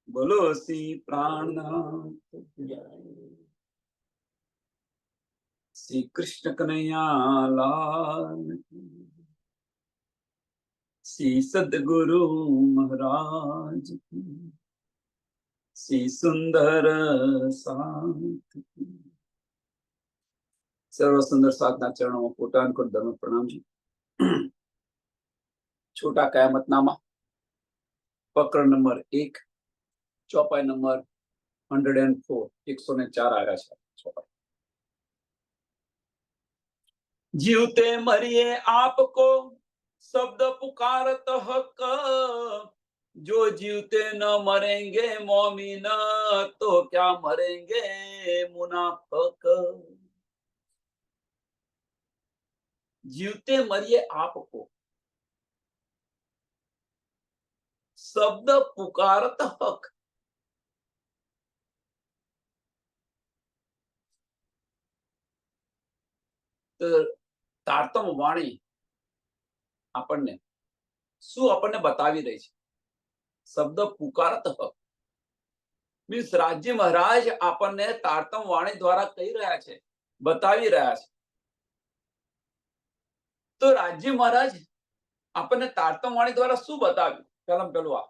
બોલો શ્રી પ્રાણનાથ જય. શ્રી કૃષ્ણ કનૈયા લાલ કી. શ્રી સદગુરુ મહારાજ કી. શ્રી સુંદર સાથ કી. સર્વ સુંદર સાધના ચરણોમાં કોટાનકોટ ધર્મ પ્રણામજી. છોટા કયામતનામા પ્રકરણ નંબર 1, ચોપાઈ નંબર 104, 104 આવ્યા છે ચોપાઈ. जीवते मरिए आपको शब्द पुकारत हक, जो जीवते न मरेंगे मोमिन तो क्या मरेंगे मुनाफक. जीवते मरिए आपको शब्द पुकारत हक. તો તારતમ વાણી આપણને શું આપણને બતાવી રહી છે? શબ્દ પુકારત હક મીન્સ રાજ્ય મહારાજ આપણને તારતમ વાણી દ્વારા કહી રહ્યા છે, બતાવી રહ્યા છે. તો રાજ્ય મહારાજ આપણને તારતમ વાણી દ્વારા શું બતાવ્યું? પેલું આ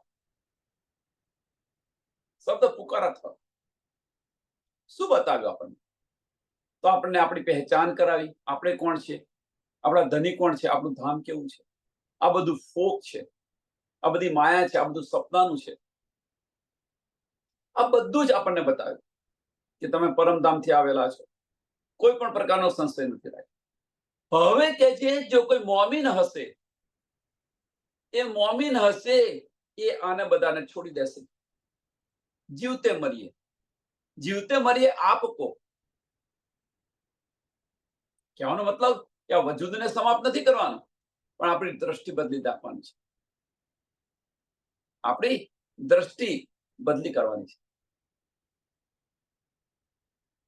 શબ્દ પુકારત હક શું બતાવ્યું આપણને? તો આપણને આપણી પહેચાન કરાવી, આપણે કોણ છે, આપણા ધની કોણ છે, આપણું ધામ કેવું છે. આ બધું ફોક છે, આ બધી માયા છે, આ બધું સપનાનું છે. આ બધું જ આપણને બતાવ્યું કે તમે પરમધામથી આવેલા છો, કોઈ પણ પ્રકારનો સંશય નથી રાખ્યો. હવે કે છે જો કોઈ મોમીન હશે, એ મોમીન હશે એ આને બધાને છોડી દેશે. જીવતે મરીએ, જીવતે મરીએ આપકો. કહેવાનો મતલબ કે આ વજૂદને સમાપ્ત નથી કરવાનો, પણ આપણી દ્રષ્ટિ બદલી નાખવાની છે. આપણી દ્રષ્ટિ બદલી કરવાની છે.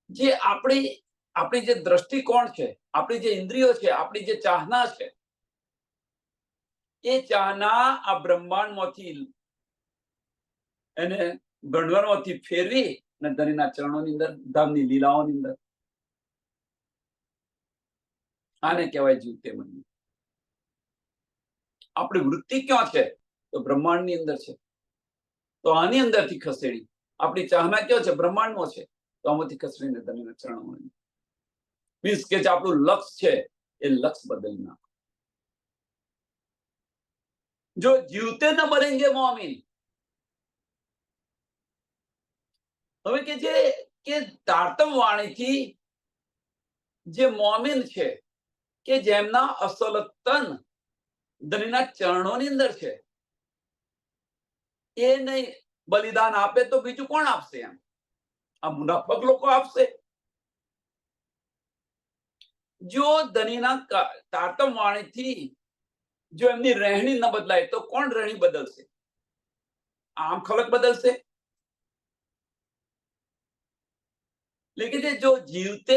જે આપણી જે દ્રષ્ટિકોણ છે, આપણી જે ઇન્દ્રિયો છે, આપણી જે ચાહના છે, એ ચાહના આ બ્રહ્માંડમાંથી એને ગણવરમાંથી ફેરવી અને ધણીના ચરણોની અંદર, ધામની લીલાઓની અંદર. આને કહેવાય જીવતે મરીએ. આપણી વૃત્તિ ક્યાં છે? તો બ્રહ્માંડની અંદર છે. તો આની અંદરથી ખસેડી. આપણી ચાહના ક્યાં છે? બ્રહ્માંડમાં છે. તો આમાંથી ખસેડીને ધણીના ચરણોમાં. મીન્સ કે જે આપણું લક્ષ છે એ લક્ષ બદલી નાખો. જો જીવતે ન મરેંગે મોમીન. હવે કે છે કે તારતમ વાણીથી જે મોમીન છે, કે જેમના અસલ તન ધણીના ચરણોની અંદર છે, એ નહીં બલિદાન આપે તો બીજું કોણ આપશે? એમ આ મુનાફક લોકો આપશે. જો ધણીના તારતમ વાણીથી જો એમની રહેણી ન બદલાય તો કોણ રહેણી બદલશે? આમ ખલક બદલશે. लेकिन जो जीवते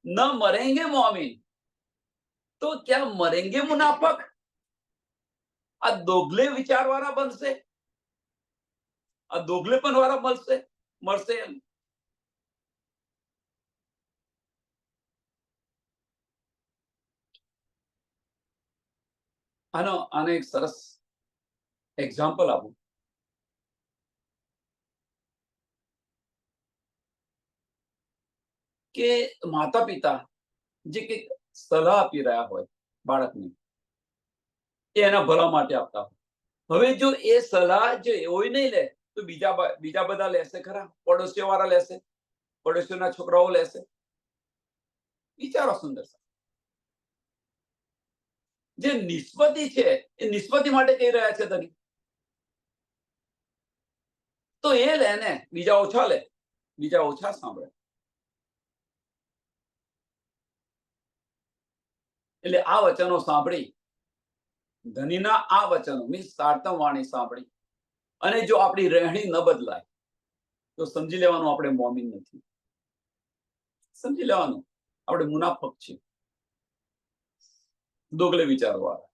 न मरेंगे मोमिन तो क्या मरेंगे मुनाफक. આ દોગલે વિચાર વાળા બનશે, આ દોગલેપન વાળા મળશે એમ. આનો એક સરસ એક્ઝામ્પલ આપું કે માતા પિતા જે કંઈક સલાહ આપી રહ્યા હોય બાળકને, એ એના ભલા માટે આપતા હોય. હવે જો એ સલાહ જો એવો નહીં લે તો બીજા બધા લેશે ખરા? પડોશીઓ વાળા લેશે, પડોશીઓના છોકરાઓ લેશે. વિચારો સુંદર. જે નિષ્પત્તિ છે એ નિષ્પત્તિ માટે કહી રહ્યા છે ધણી, તો એ લે ને, બીજા ઓછા લે, બીજા ઓછા સાંભળે. એટલે આ વચનો સાંભળી, ધનીના આ વચનો મીન્સ તારતમ વાણી સાંભળી, અને જો આપણી રહેણી ન બદલાય તો સમજી લેવાનું આપણે મોમીન નથી. સમજી લેવાનું આપણે મુનાફક છીએ, દોગલે વિચારો વાળા.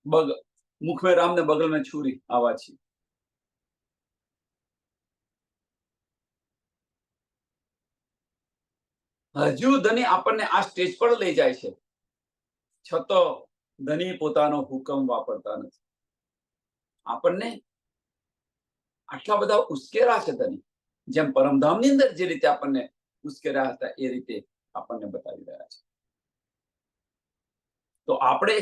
मुख में राम ने बगल में छुरी आवा छी. હજુ ધની આપણને આ સ્ટેજ પર લઈ જાય છે, છતાં ધની પોતાનો હુકમ વાપરતા નથી. આપણને આટલા બધા ઉશ્કેરા છે ધની, જેમ પરમધામની અંદર જે રીતે આપણને ઉશ્કેર્યા હતા એ રીતે આપણને બતાવી રહ્યા છે. તો આપણે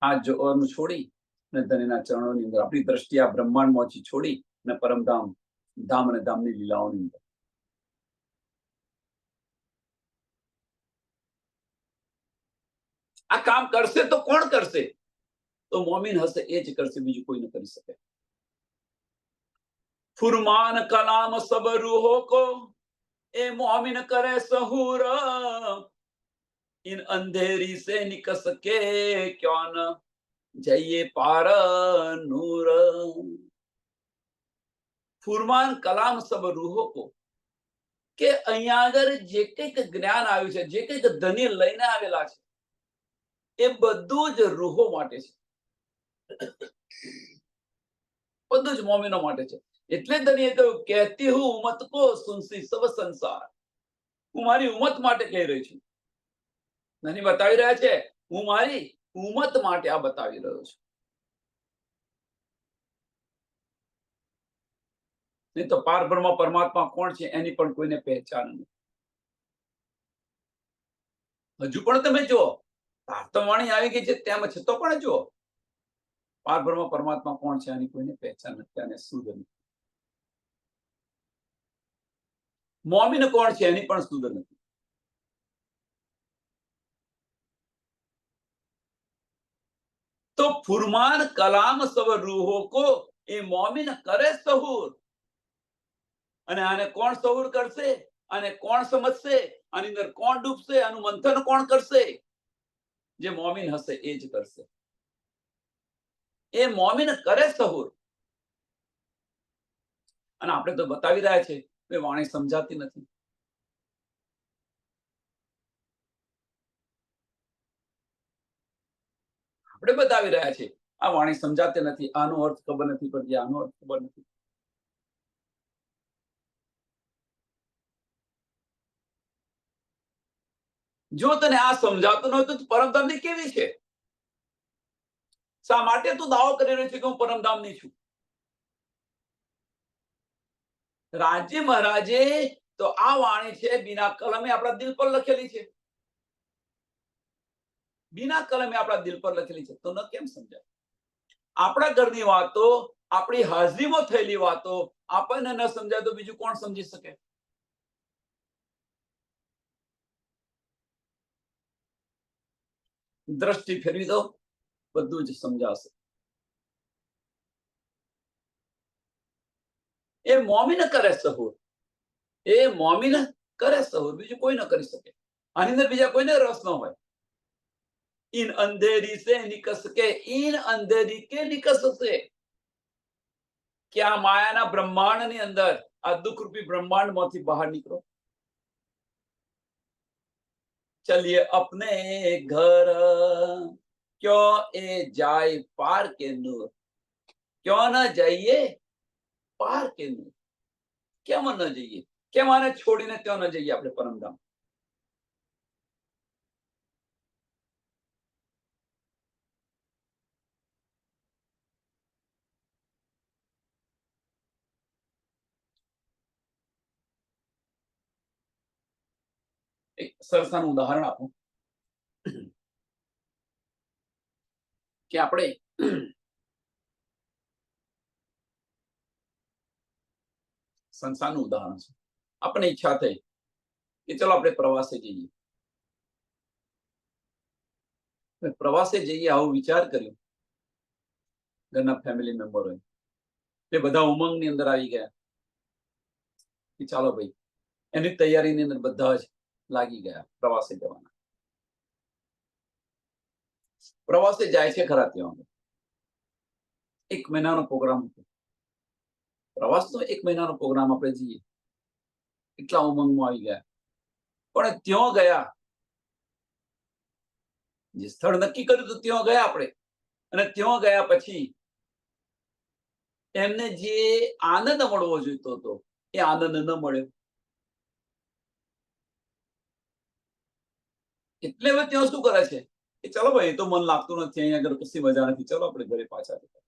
આ જોવાનું છોડી અને ધનીના ચરણોની અંદર આપણી દ્રષ્ટિ આ બ્રહ્માંડમાંથી છોડી અને પરમધામ ધામ અને ધામની લીલાઓની અંદર આ કામ કરશે તો કોણ કરશે? તો મોમીન હશે એ જ કરશે, બીજું કોઈ ન કરી શકે. ફુરમાન કલામ સબ રૂહો કો એ મોમીન કરે સહૂર, इन अंधेरी से निकल सके क्यों न જઈએ પાર નૂર. ફુરમાન કલામ સબ રૂહો કો, કે અહીંયા આગળ જે કંઈક જ્ઞાન આવ્યું છે, જે કંઈક ધની લઈને આવેલા છે, એ બધું જ રૂહો માટે છે, બધું જ મોમીનો માટે છે. એટલે ધનીએ કહ્યું, કહેતી હું ઉમ્મત કો સુનસી સબ સંસાર. હું મારી ઉમ્મત માટે કહી રહી છું. ધની બતાવી રહ્યા છે, હું મારી ઉમ્મત માટે આ બતાવી રહ્યો છું. નહીં તો પારબ્રહ્મ પરમાત્મા કોણ છે એની પણ કોઈને પહેચાન નથી. હજુ પણ તમે જુઓ, વાણી આવી ગઈ છે તેમ છતાં પણ જુઓ, પારબ્રહ્મ પરમાત્મા કોણ છે એની કોઈને પહેચાન નથી અને શુદ્ધ નથી. મોમીન કોણ છે એની પણ શુદ્ધ નથી. તો ફુરમાન કલામ સબ રૂહો કો એ મોમીન કરે સહૂર. અને આને કોણ સહૂર કરશે? આને કોણ સમજશે? આની અંદર કોણ ડૂબશે? આનું મંથન કોણ કરશે? જે મોમીન હશે એ જ કરશે. એ મોમીન કરે સહૂર. અને આપણે તો બતાવી રહ્યા છે એ વાણી સમજાતી નથી. આપણે બતાવી રહ્યા છે આ વાણી સમજાતી નથી, આનો અર્થ ખબર નથી પડતી, આનો અર્થ ખબર નથી. જો તને આ સમજાતું ન હોય તો પરમધામની કેવી છે? શા માટે તું દાવો કરી રહ્યો છે કે હું પરમધામની છું? રાજ્ય મહારાજે તો આ વાણી છે બીના કલમે આપણા દિલ પર લખેલી છે. બીના કલમે આપણા દિલ પર લખેલી છે, તો ન કેમ સમજાય? આપણા ઘરની વાતો, આપણી હાજરીમાં થયેલી વાતો આપણને ન સમજાય તો બીજું કોણ સમજી શકે? દ્રષ્ટિ ફેરવી દો, બધું જ સમજાશે. એ મોમીન કરે સહૂર. એ મોમીન કરે સહૂર, બીજું કોઈ ન કરી શકે. આની અંદર બીજા કોઈને રસ ન હોય. इन अंधेरी से निकल सके, इन अंधेरी के निकल सके. કે આ માયાના બ્રહ્માંડની અંદર આ દુઃખરૂપી બ્રહ્માંડમાંથી બહાર નીકળો. ચલિए अपने घर, क्यों ए जाए पार के नूर. क्यों न जाइए पार के नूर. કેમ ન જઈએ? કેમ આને છોડીને ક્યાં ન જઈએ આપણે પરમધામ? એક સરસાનું ઉદાહરણ આપું કે આપણે સંસારનું ઉદાહરણ છે. આપણને ઈચ્છા થઈ કે ચલો આપણે પ્રવાસે જઈએ. પ્રવાસે જઈએ આવું વિચાર કર્યો ઘરના ફેમિલી મેમ્બરોએ. તે બધા ઉમંગની અંદર આવી ગયા કે ચાલો ભાઈ, એની તૈયારીની અંદર બધા જ લાગી ગયા પ્રવાસે જવાના. પ્રવાસે જાય છે ખરા ત્યાં 1 મહિનાનો પ્રોગ્રામ હતો. પ્રવાસનો 1 મહિનાનો પ્રોગ્રામ આપણે જઈએ, એટલા ઉમંગમાં આવી ગયા. પણ ત્યાં ગયા, જે સ્થળ નક્કી કર્યું હતું ત્યાં ગયા આપણે, અને ત્યાં ગયા પછી એમને જે આનંદ મળવો જોઈતો હતો એ આનંદ ન મળ્યો. એટલે હવે ત્યાં શું કરે છે કે ચલો ભાઈ, એ તો મન લાગતું નથી, અહીંયા આગળ કશી મજા નથી, ચલો આપણે ઘરે પાછા જઈએ.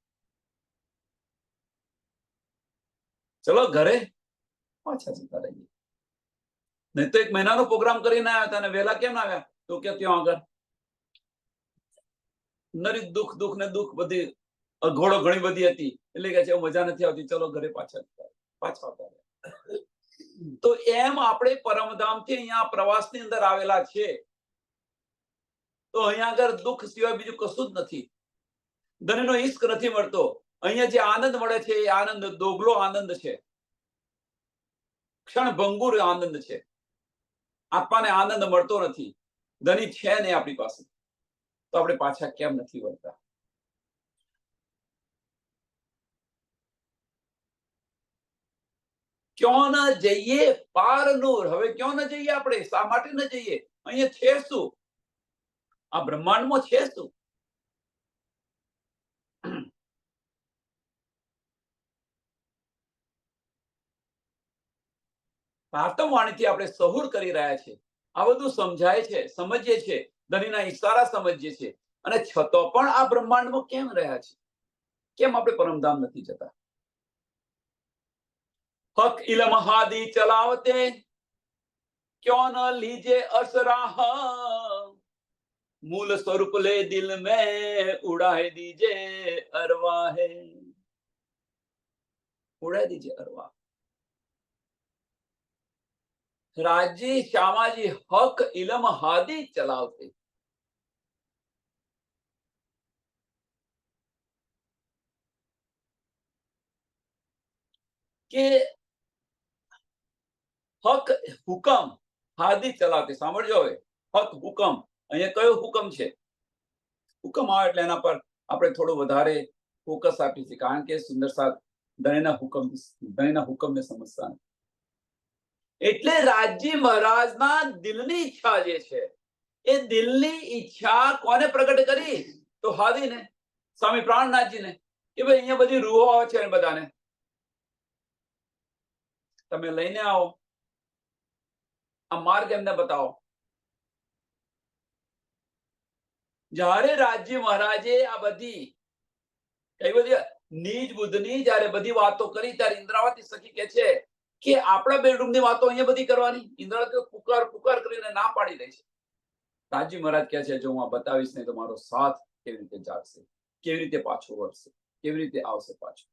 ચલો ઘરે પાછા જતા રહીએ. નહીં તો 1 મહિનાનો પ્રોગ્રામ કરીને આવ્યા હતા અને વહેલા કેમ આવ્યા? તો કે ત્યાં આગળ નરી દુઃખ દુઃખ ને દુઃખ બધી અઘોડો ઘણી બધી હતી, એટલે કે છે મજા નથી આવતી, ચલો ઘરે પાછા આવતા રહ્યા. તો એમ આપણે પરમધામથી અહીંયા પ્રવાસની અંદર આવેલા છે, તો અહીંયા આગળ દુઃખ સિવાય બીજું કશું જ નથી. ધનનો ઈશ્ક નથી મળતો. અહીંયા જે આનંદ મળે છે એ આનંદ દોગલો આનંદ છે, ક્ષણભંગુર આનંદ છે. આત્માને આનંદ મળતો નથી. ધની છે ને આપણી પાસે, તો આપણે પાછા કેમ નથી વળતા? ક્યાં ન જઈએ પાર નૂર. હવે ક્યાં ન જઈએ આપણે? શા માટે ન જઈએ? અહીંયા છે શું? આ બ્રહ્માંડમાં છે શું? ભાતમ વાણીથી આપણે સહુર કરી રહ્યા છે, આ બધું સમજાય છે, સમજીએ છે, ધનીના ઈશારા સમજીએ છે, અને છતો પણ આ બ્રહ્માંડમાં કેમ રહ્યા છે? કેમ આપણે પરમધામ નથી જતા? હક ઇલમ હાદી ચલાવતે क्यों न लीजे असराह, मूल स्वरूप ले दिल में उड़ाए दीजे अरवाहे. उड़ाए दीजे अरवाह. राजी श्यामाजी हक इलम हादी चलावते. કે હક હુકમ હાદી ચલાવતે. સાંભળજો હવે, હક હુકમ, અહીંયા કયો હુકમ છે? હુકમ આવે એટલે એના પર આપણે થોડું વધારે ફોકસ આપીએ છીએ, કારણ કે સુંદર સાથ ધણીના હુકમને સમજતા નથી. એટલે રાજી મહારાજના દિલની ઈચ્છા જે છે, એ દિલની ઈચ્છા કોને પ્રગટ કરી? તો હાદીને, સ્વામી પ્રાણનાથજીને, કે ભાઈ અહીંયા બધી રૂહો આવે છે, બધાને તમે લઈને આવો, આ માર્ગ એમને બતાવો. જ્યારે રાજી મહારાજે આ બધી કઈ બધી નીજ બુદ્ધની જયારે બધી વાતો કરી, ત્યારે ઇન્દ્રાવતી સખી કે છે કે આપણા બેડરૂમની વાતો અહીંયા બધી કરવાની? ઇન્દ્રાવતી પુકાર પુકાર કરીને ના પાડી દે છે. રાજી મહારાજ કહે છે, જો હું આ બતાવીશ ને તો મારો સાથ કેવી રીતે જાગશે, કેવી રીતે પાછો વળશે, કેવી રીતે આવશે પાછો?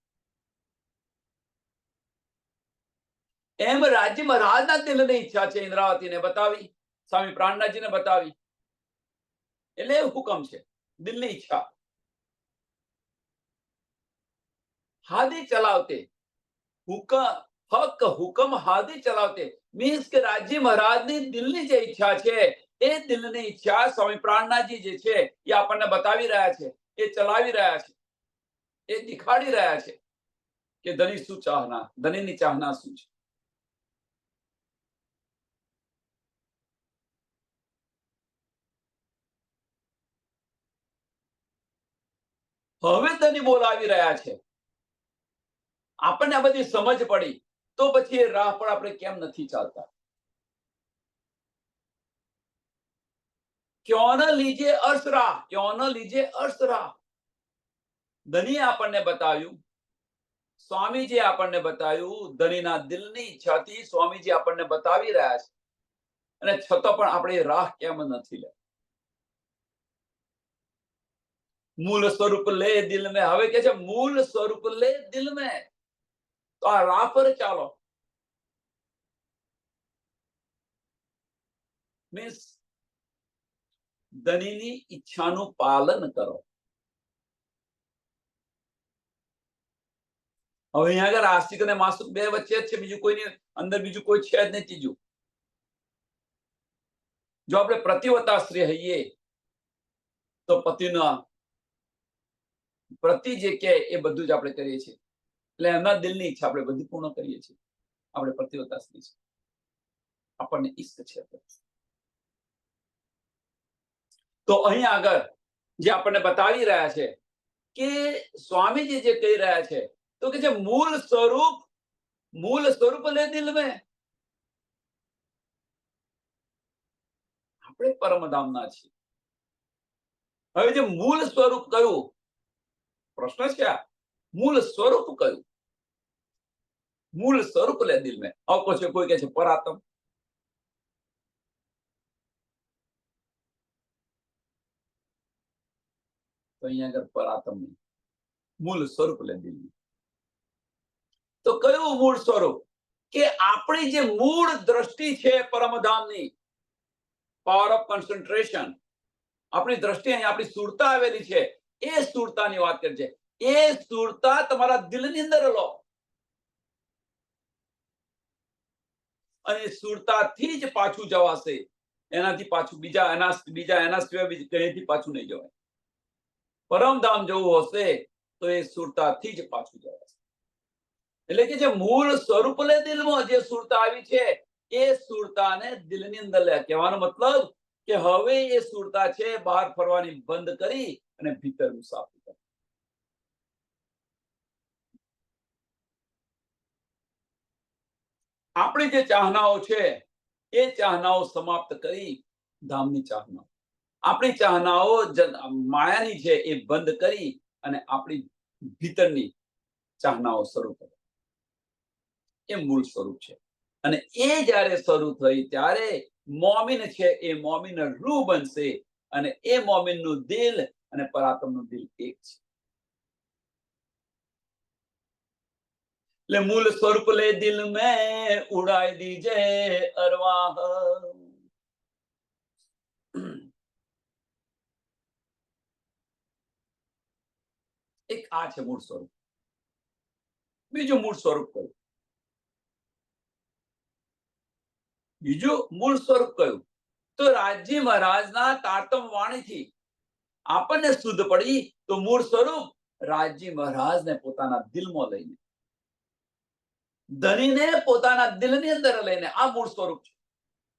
એમ રાજી મહારાજના દિલની ઈચ્છા છે, ઇન્દ્રાવતીને બતાવી, સ્વામી પ્રાણનાથજીને બતાવી. એટલે હુકમ છે, દિલની ઈચ્છા. હાદી ચલાવતે, હક હુકમ હાદી ચલાવતે મીન્સ કે રાજી મહારાજની દિલની જે ઈચ્છા છે, એ દિલની ઈચ્છા સ્વામી પ્રાણનાથજી જે છે એ આપણને બતાવી રહ્યા છે, એ ચલાવી રહ્યા છે, એ દેખાડી રહ્યા છે કે ધની શું ચાહના, ધનીની ચાહના શું છે. હવે ધની બોલાવી રહ્યા છે. આપણને આ બધી સમજ પડી, તો પછી એ રાહ પર આપણે કેમ નથી ચાલતા? ક્यों न लीजिए अर्सरा, क्यों न लीजिए अर्सरा. ધનીએ આપણને બતાવ્યું, સ્વામીજી આપણને બતાવ્યું, ધનીના દિલની ઈચ્છાથી સ્વામીજી આપણને બતાવી રહ્યા છે, અને છતાં પણ આપણે રાહ કેમ નથી લે? મૂળ સ્વરૂપ લે દિલ મેં. હવે કે છે મૂળ સ્વરૂપ લે દિલ મેં. તો આ રાહ પર ચાલો. મીન્સ ધનીની ઈચ્છાનું પાલન કરો. હવે અહીંયા આગળ આસ્તિક અને માસ્તુક બે વચ્ચે જ છે, બીજું કોઈની અંદર બીજું કોઈ છે જ નહીં ત્રીજું. જો આપણે પ્રતિવતા સ્ત્રી હઈએ તો પતિના પ્રતિ જે કે એ બધું જ આપણે કરીએ છીએ, એટલે એમના દિલની ઈચ્છા આપણે બધી પૂર્ણ કરીએ છીએ. આપણે પ્રતિવતા સ્ત્રી છે, આપણને ઈષ્ટ છે. તો અહીં આગળ જે આપણને બતાવી રહ્યા છે કે સ્વામીજી જે કહી રહ્યા છે, તો કે છે મૂળ સ્વરૂપ લે દિલ મેં. આપણે પરમધામના છીએ. હવે જે મૂળ સ્વરૂપ કયું, પ્રશ્ન છે આ, મૂળ સ્વરૂપ કયું? મૂળ સ્વરૂપ લે દિલ में. આવો છે કોઈ કહે છે પરાત્મ, તો અહીંયા આગળ પરાત્મ નહીં, મૂળ સ્વરૂપ લે દિલ में. તો કયું મૂળ સ્વરૂપ? કે આપણી જે મૂળ દ્રષ્ટિ છે પરમધામની, પાવર ઓફ કોન્સન્ટ્રેશન, આપણી દ્રષ્ટિ અહીં આપણી સ્થૂળતા આવેલી છે, એ સ્થૂળતાની વાત કરે છે. એ સ્થૂળતા તમારા દિલની અંદર લો, અને સ્થૂળતાથી જ પાછું જવાશે. એનાથી પાછું એના સિવાય કઈથી પાછું નહીં જવાય. પરમધામ જવું હશે તો એ સ્થૂળતાથી જ પાછું જવાશે. એટલે કે જે મૂળ સ્વરૂપ લે દિલમાં જે સ્થૂળતા આવી છે, એ સ્થૂળતાને દિલની અંદર લે. કહેવાનો મતલબ કે હવે એ સ્થૂળતા છે બહાર ફરવાની બંધ કરી અને ભીતર મુસાફરી કરે. આપણી જે ચાહનાઓ છે એ ચાહનાઓ સમાપ્ત કરી ધામની ચાહનાઓ, આપણી ચાહનાઓ માયાની છે એ બંધ કરી અને આપણી ભીતરની ચાહનાઓ શરૂ કરે. એ મૂળ સ્વરૂપ છે. અને એ જ્યારે શરૂ થઈ ત્યારે મોમિન છે એ મોમિન રૂહ બનશે, અને એ મોમિનનું દિલ અને પરાત્મનું દિલ એક છે. એટલે મૂળ સ્વરૂપ લે દિલ મેં ઉડાઈ દીજે અરવાહ. એક આ છે મૂળ સ્વરૂપ. બીજું મૂળ સ્વરૂપ કયું? બીજું મૂળ સ્વરૂપ કયું? તો રાજજી મહારાજના તારતમ વાણીથી આપણને શુદ્ધ પડી. તો મૂળ સ્વરૂપ રાજજી મહારાજને પોતાના દિલમાં લઈને, ધનીને પોતાના દિલની અંદર લઈને, આ મૂળ સ્વરૂપ છે.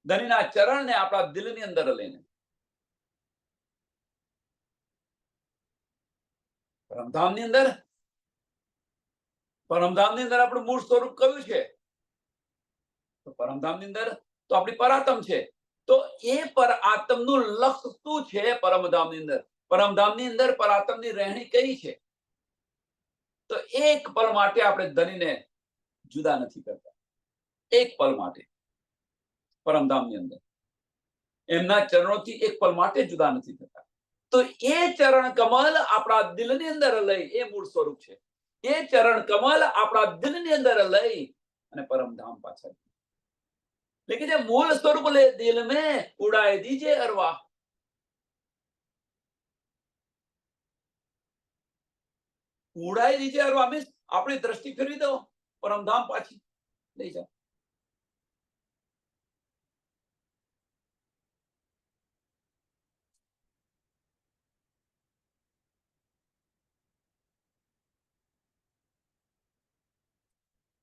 ધનીના ચરણને આપણા દિલની અંદર લઈને. પરમધામની અંદર આપણું મૂળ સ્વરૂપ કયું છે? તો પરમધામની અંદર તો આપણી પરાત્મ છે. તો એ પરાત્મનું લક્ષ્ય શું છે? પરમધામની અંદર, પરમધામની અંદર પરાત્મની રહેણી કઈ છે? તો એક પલ માટે આપણે ધનીને જુદા નથી કરતા. એક પલ માટે પરમધામની અંદર એમના ચરણોથી એક પલ માટે જુદા નથી થતા. તો એ ચરણ કમલ આપણા દિલની અંદર લઈ, એ મૂળ સ્વરૂપ છે. એ ચરણ કમલ આપણા દિલની અંદર લઈ અને પરમધામ પાછળ. लेकिन जब मूल स्वरूप ले दिल में उड़ाई दीजिए अरवाह. ઉડાઈ દીજે અરવાહ મીન્સ આપણી દ્રષ્ટિ ફેરવી દો, પરમધામ પાછી લઈ જાઓ.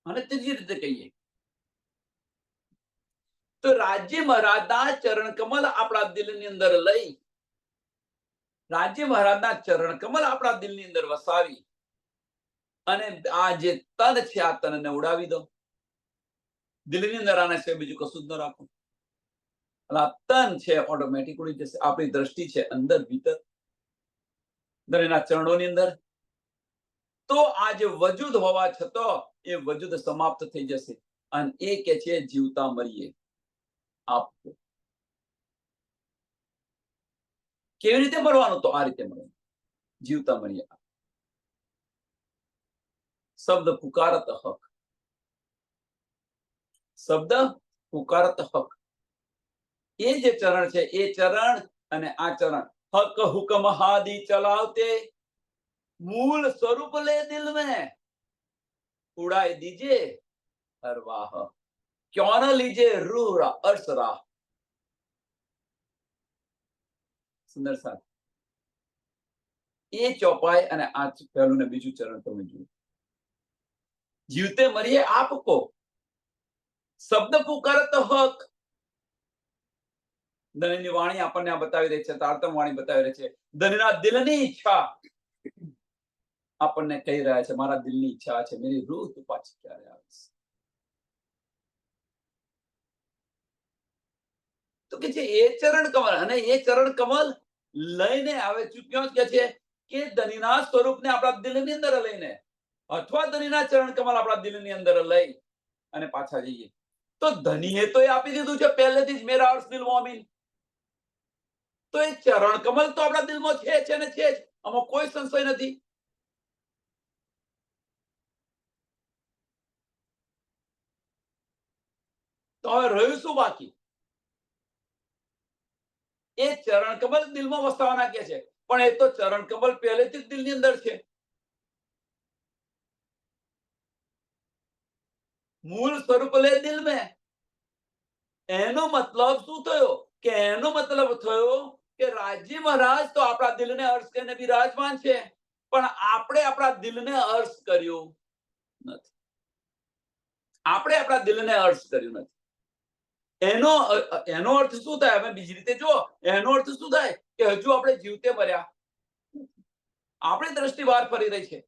અને ત્રીજી રીતે કહીએ તો રાજ્ય મહારાજના ચરણ કમલ આપણા દિલની અંદર લઈ, રાજ્ય મહારાજના ચરણ કમલ આપણા દિલની અંદર વસાવી અને આ જે તન છે આ તનને ઉડાવી દો. દિલની અંદર આના છે બીજું કશું જ ન રાખો. આ તન છે ઓટોમેટિક ઉડી જશે. આપણી દ્રષ્ટિ છે અંદર ભીતર દરેના ચરણોની અંદર. તો આ જે વજૂદ હોવા છતાં એ વજૂદ સમાપ્ત થઈ જશે અને એ કે છે જીવતા મરીએ આપકો. કેવી રીતે મળવાનું? તો આ રીતે મળવાનું, જીવતા મરીએ. શબ્દ પુકારત હક, શબ્દ પુકારત હક. એ જે ચરણ છે એ ચરણ અને આ ચરણ હક હુકમ હાદી ચલાવતે मूल स्वरूप ले दिल में उड़ाई दीजिए अरवाह. क्यों न लीजिए रूह रा अर्श राह. સુંદર સાથ. એ ચોપાઈ અને આ પહેલું ને બીજું ચરણ તમે જુઓ. જીવતે મરીએ આપકો, શબ્દ પુકારત હક. ધનની વાણી આપણને આ બતાવી રહી છે, તારતમ વાણી બતાવી રહી છે. ધનના દિલની ઈચ્છા આપણને કહી રહ્યા છે, મારા દિલની ઈચ્છા છે મેરી રૂહ તું પાછી ક્યારે આવીશ. તો કે છે એ ચરણ કમલ, અને એ ચરણ કમલ લઈને આવે ચૂક્યો કે છે કે ધનીના સ્વરૂપને આપણા દિલની અંદર લઈને, અથવા ધનીના ચરણ કમલ આપણા દિલની અંદર લઈ અને પાછા જઈએ. તો ધનીએ તો એ આપી દીધું છે પહેલેથી જ, મેરા અર્શ દિલ મોમીન. તો એ ચરણ કમલ તો આપણા દિલમાં છે ને છે જ, આમાં કોઈ સંશય નથી. તો હવે રહ્યું શું બાકી? એ ચરણ કમલ દિલમાં વસાવાના કે છે, પણ એ તો ચરણ કમલ પહેલેથી જ દિલની અંદર છે. મૂળ સ્વરૂપ લે દિલ में. એનો મતલબ શું થયો? કે એનો મતલબ થયો કે રાજી મહારાજ તો આપણા દિલને અર્શ કરીને વિરાજમાન છે, પણ આપણે આપણા દિલને અર્શ કર્યું નથી. આપણે આપણા દિલને અર્શ કર્યું નથી. એનો અર્થ શું થાય? હવે બીજી રીતે જો, એનો અર્થ શું થાય કે હજુ આપણે જીવતે મર્યા, આપણી દ્રષ્ટિ બહાર ફરી રહી છે,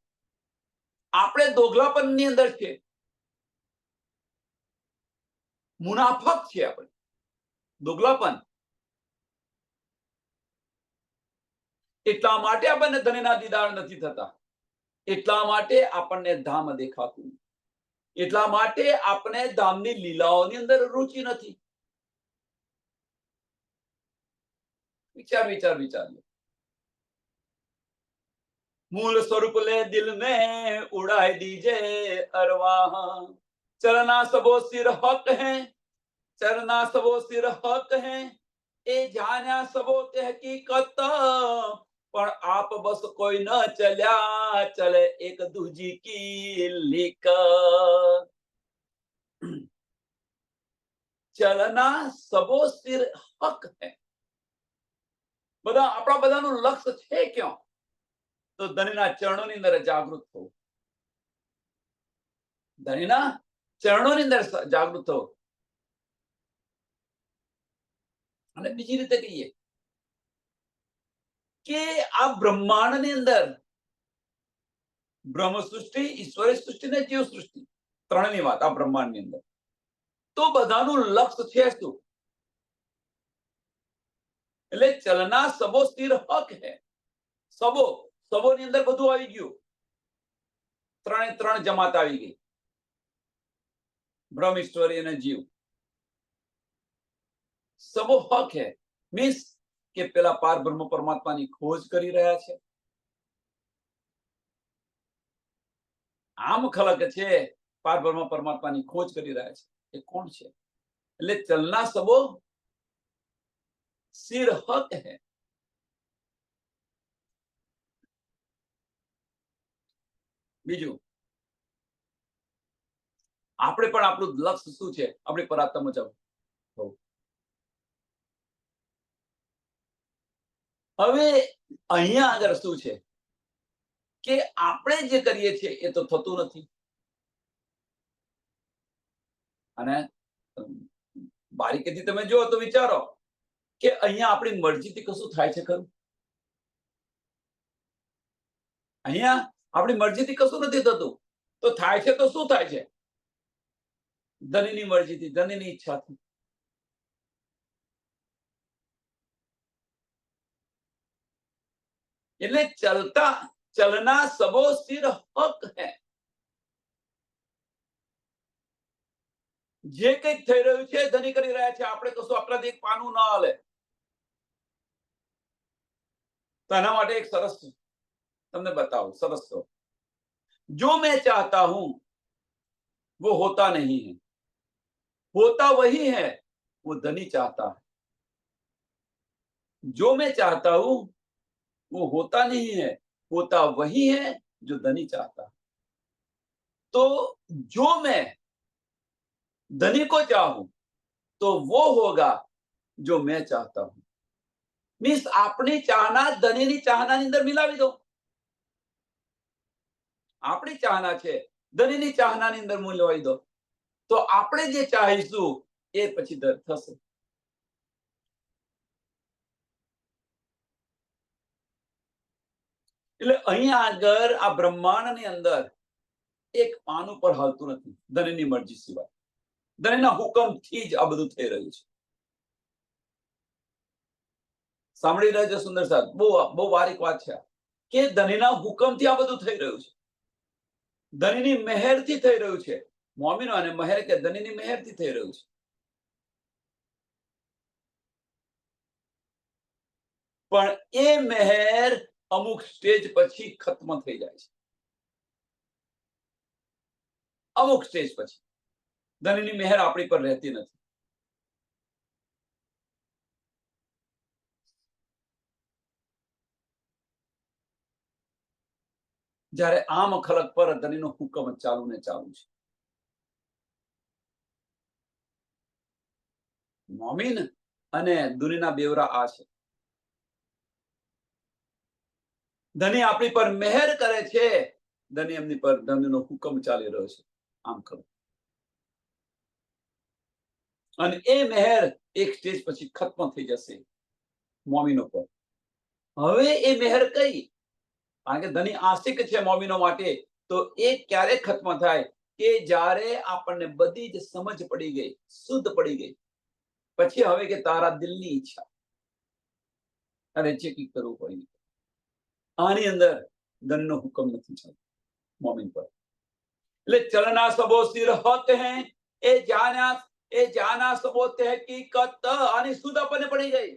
આપણે દોગલાપનની અંદર છે, મુનાફક છે આપણે, દોગલાપન. એટલા માટે આપણને ધનીના દીદાર નથી થતા, એટલા માટે આપણને ધામ દેખાતું, એટલા માટે આપણે ધામની લીલાઓની અંદર રુચિ નથી. વિચાર વિચાર વિચાર. मूल स्वरूप ले दिल में उड़ाए दीजे अरवाह, चलना सबो सिर हक है, चलना सबो सिर हक है, ए जान्या सबो ते हकीकत, पर आप बस कोई न चल्या चले एक दूजी की लिक. चलना सबो सिर हक है. બધા આપણા બધાનું લક્ષ્ય છે ક્યાં? તો ધનીના ચરણોની અંદર જાગૃત થવું, ધનીના ચરણોની અંદર જાગૃત થવું. અને બીજી રીતે કહીએ કે આ બ્રહ્માંડની અંદર બ્રહ્મ સૃષ્ટિ, ઈશ્વરી સૃષ્ટિ ને જીવ સૃષ્ટિ, ત્રણની વાત આ બ્રહ્માંડની અંદર. તો બધાનું લક્ષ્ય છે શું? એટલે ચલના સબો સ્થિર હક હે. સબોની અંદર બધું આવી ગયું, ત્રણે ત્રણ જમાત આવી ગઈ, બ્રહ્મ, ઈશ્વરી અને જીવ. સબો હક હે મીન્સ કે પેલા પાર બ્રહ્મ પરમાત્માની ખોજ કરી રહ્યા છે. આમ ખલક છે, પાર બ્રહ્મ પરમાત્માની ખોજ કરી રહ્યા છે. એ કોણ છે? એટલે ચલના સબો સિર હક હે. બીજું, આપણે પણ આપણું લક્ષ્ય શું છે? આપણી પરાત્મ મુજબ. હવે અહીંયા આગળ શું છે કે આપણે જે કરીએ છીએ એ તો થતું નથી. અને બારીકેથી તમે જુઓ તો વિચારો કે અહીંયા આપણી મરજીથી કશું થાય છે ખરું? અહીંયા આપણી મરજીથી કશું નથી થતું. તો થાય છે તો શું થાય છે? ધનીની મરજીથી, ધનીની ઈચ્છાથી. એટલે ચલના સબો સિર હક હે. જે કંઈક થઈ રહ્યું છે ધની કરી રહ્યા છે, આપણે કશું આપણાથી એક પાનું ના હાલે. તો એના માટે એક સરસ તમને बताऊं, सरस तो जो मैं चाहता हूं वो होता नहीं है, होता वही है वो धनी चाहता है. जो मैं चाहता हूं वो होता नहीं है, होता वही है जो धनी चाहता है. तो जो मैं धनी को चाहूं तो वो होगा जो मैं चाहता हूं. मीन्स આપણી ચાહના ધનીની ચાહનાની અંદર મિલાવી દો. આપણી ચાહના છે ધનીની ચાહનાની અંદર મિલાવી દો, તો આપણે જે ચાહીશું એ પછી થશે. એટલે અહીંયા આગળ આ બ્રહ્માંડની અંદર એક પાનું પર હાલતું નથી ધનીની મરજી સિવાય. ધનીના હુકમથી જ આ બધું થઈ રહ્યું છે. સાંભળી રહેજો સુંદર સાહેબ, બહુ બહુ બારીક વાત છે કે ધણીના હુકમથી આ બધું થઈ રહ્યું છે, ધણીની મહેરથી થઈ રહ્યું છે. મોમીનો અને મહેર કે ધણીની મહેરથી થઈ રહ્યું છે. પણ એ મહેર અમુક સ્ટેજ પછી ખત્મ થઈ જાય છે. અમુક સ્ટેજ પછી ધણીની મહેર આપણી પર રહેતી નથી. જ્યારે આમ ખલક પર ધણીનો હુકમ ચાલુ ને ચાલુ છે. મોમીન અને દુનિયાના બેવરા આ છે. ધણી આપણી પર મહેર કરે છે, ધણી એમની પર ધણીનો હુકમ ચાલી રહ્યો છે. આમ ખરું. અને એ મહેર એક સ્ટેજ પછી ખત્મ થઈ જશે મોમીનો પર. હવે એ મહેર કઈ? કારણ કે ધણી આશિક છે મોમીનો માટે, તો એ ક્યારે ખત્મ થાય કે જ્યારે આપણને બધી જ સમજ પડી ગઈ, શુદ્ધ પડી ગઈ, પછી હવે કે તારા દિલની ઈચ્છા અને જે કંઈ કરવું હોય. આની અંદર ધણીનો હુકમ નથી ચાલતો મોમીન પર. એટલે ચલના સબો સિર હોતે હૈ, એ જાના સબો તહકીકત. આની શુદ્ધ આપણને પડી ગઈ,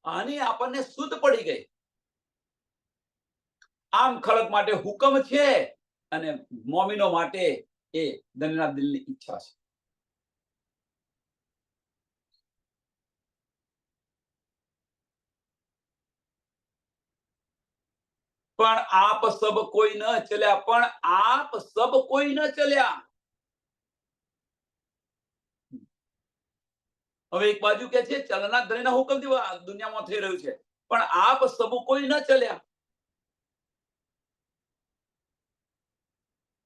આની આપણને શુદ્ધ પડી ગઈ. આમ ખલક માટે હુકમ છે અને મોમીનો માટે એ ધણીના દિલની ઈચ્છા છે. પણ આપ સબ કોઈ ન ચલ્યા, પણ આપ સબ કોઈ ન ચલ્યા. હવે એક બાજુ કે છે ચલના ધણીના હુકમથી દુનિયામાં થઈ રહ્યું છે, પણ આપ સબ કોઈ ન ચલ્યા.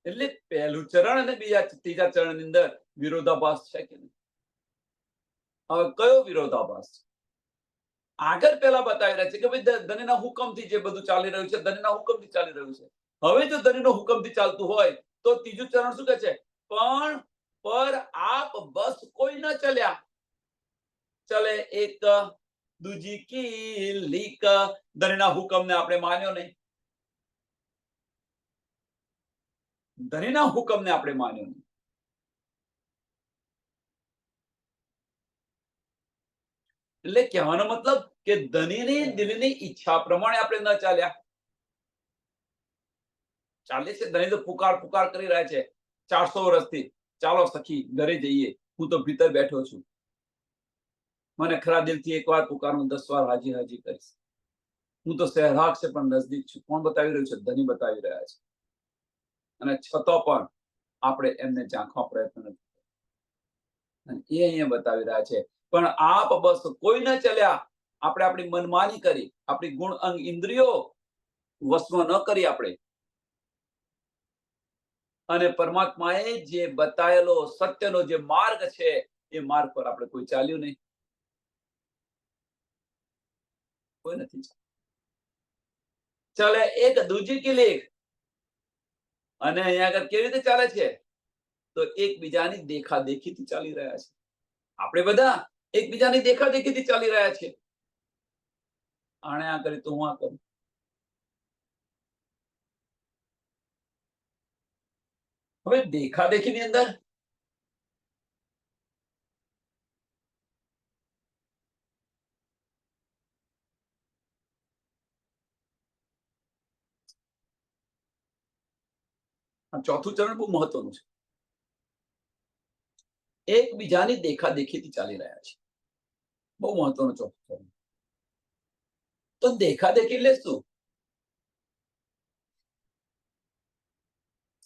એટલે પહેલું ચરણ અને ત્રીજા ચરણની અંદર વિરોધાભાસ છે કે નહીં? હવે કયો વિરોધાભાસ છે? આગળ પહેલા બતાવી રહ્યા છે કે ભાઈ ધણીના હુકમથી જે બધું ચાલી રહ્યું છે, ધણીના હુકમથી ચાલી રહ્યું છે. હવે જો ધણીનો હુકમથી ચાલતું હોય તો ત્રીજું ચરણ શું કહે છે? પણ પર આપ બસ કોઈ ન ચલ્યા. ચલે એક દૂજી કી લીક. ધણીના હુકમને આપણે માન્યો નહીં. ધણીના હુકમને આપણે માન્યો નહીં. એટલે કહેવાનો મતલબ કે ધણીની દિલની ઈચ્છા પ્રમાણે આપણે ન ચાલ્યા. ચાલે છે ધણી તો પુકાર કરી રહ્યા છે 400 વર્ષથી, ચાલો સખી ઘરે જઈએ, હું તો ભીતર બેઠો છું, મને ખરા દિલથી એક વાર પુકારું, 10 વાર હાજી હાજી કરીશ. હું તો સહેરાગ છે પણ નજદીક છું. કોણ બતાવી રહ્યું છે? ધણી બતાવી રહ્યા છે. અને છતાં પણ આપણે એમને ઝાંખવા પ્રયત્ન નથી. અને એ અહીંયા બતાવી રહ્યા છે પણ આપ બસ કોઈ ન ચલ્યા. આપણે આપણી મનમાની કરી, આપણી ગુણ અંગ ઇન્દ્રિયો વશમાં ન કરી આપણે, અને પરમાત્માએ જે બતાવેલો સત્યનો જે માર્ગ છે એ માર્ગ પર આપણે કોઈ ચાલ્યું નહીં. કોઈ નથી ચાલે એક દૂજી કી લેખ. અને અહીંયા આગળ કેવી રીતે ચાલે છે? તો એકબીજાની દેખાદેખીથી ચાલી રહ્યા છે. આપણે બધા એકબીજાની દેખાદેખીથી ચાલી રહ્યા છે. આણે આ કરી તો હું આ કરું. હવે દેખાદેખીની અંદર આ ચોથું ચરણ બહુ મહત્વનું છે. એકબીજાની દેખાદેખીથી ચાલી રહ્યા છે. બહુ મહત્વનું ચોથું ચરણ. તો દેખાદેખી એટલે શું?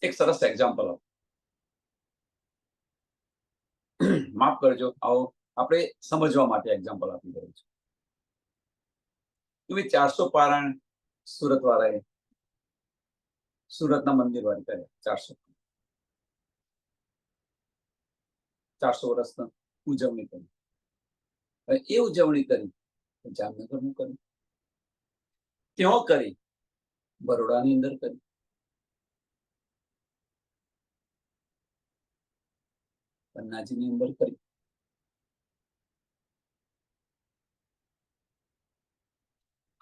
એક સરસ એક્ઝામ્પલ આપો. માફ કરજો, આવો આપણે સમજવા માટે એક્ઝામ્પલ આપી રહ્યું છું. કે 400 પારાયણ સુરત વાળાએ સુરતના મંદિર વાળી કર્યા. 400 વર્ષની ઉજવણી કરી. એ ઉજવણી કરી જામનગરનું કર્યું, ક્યાં કરી? બરોડાની અંદર કરી, પન્નાજીની અંદર કરી,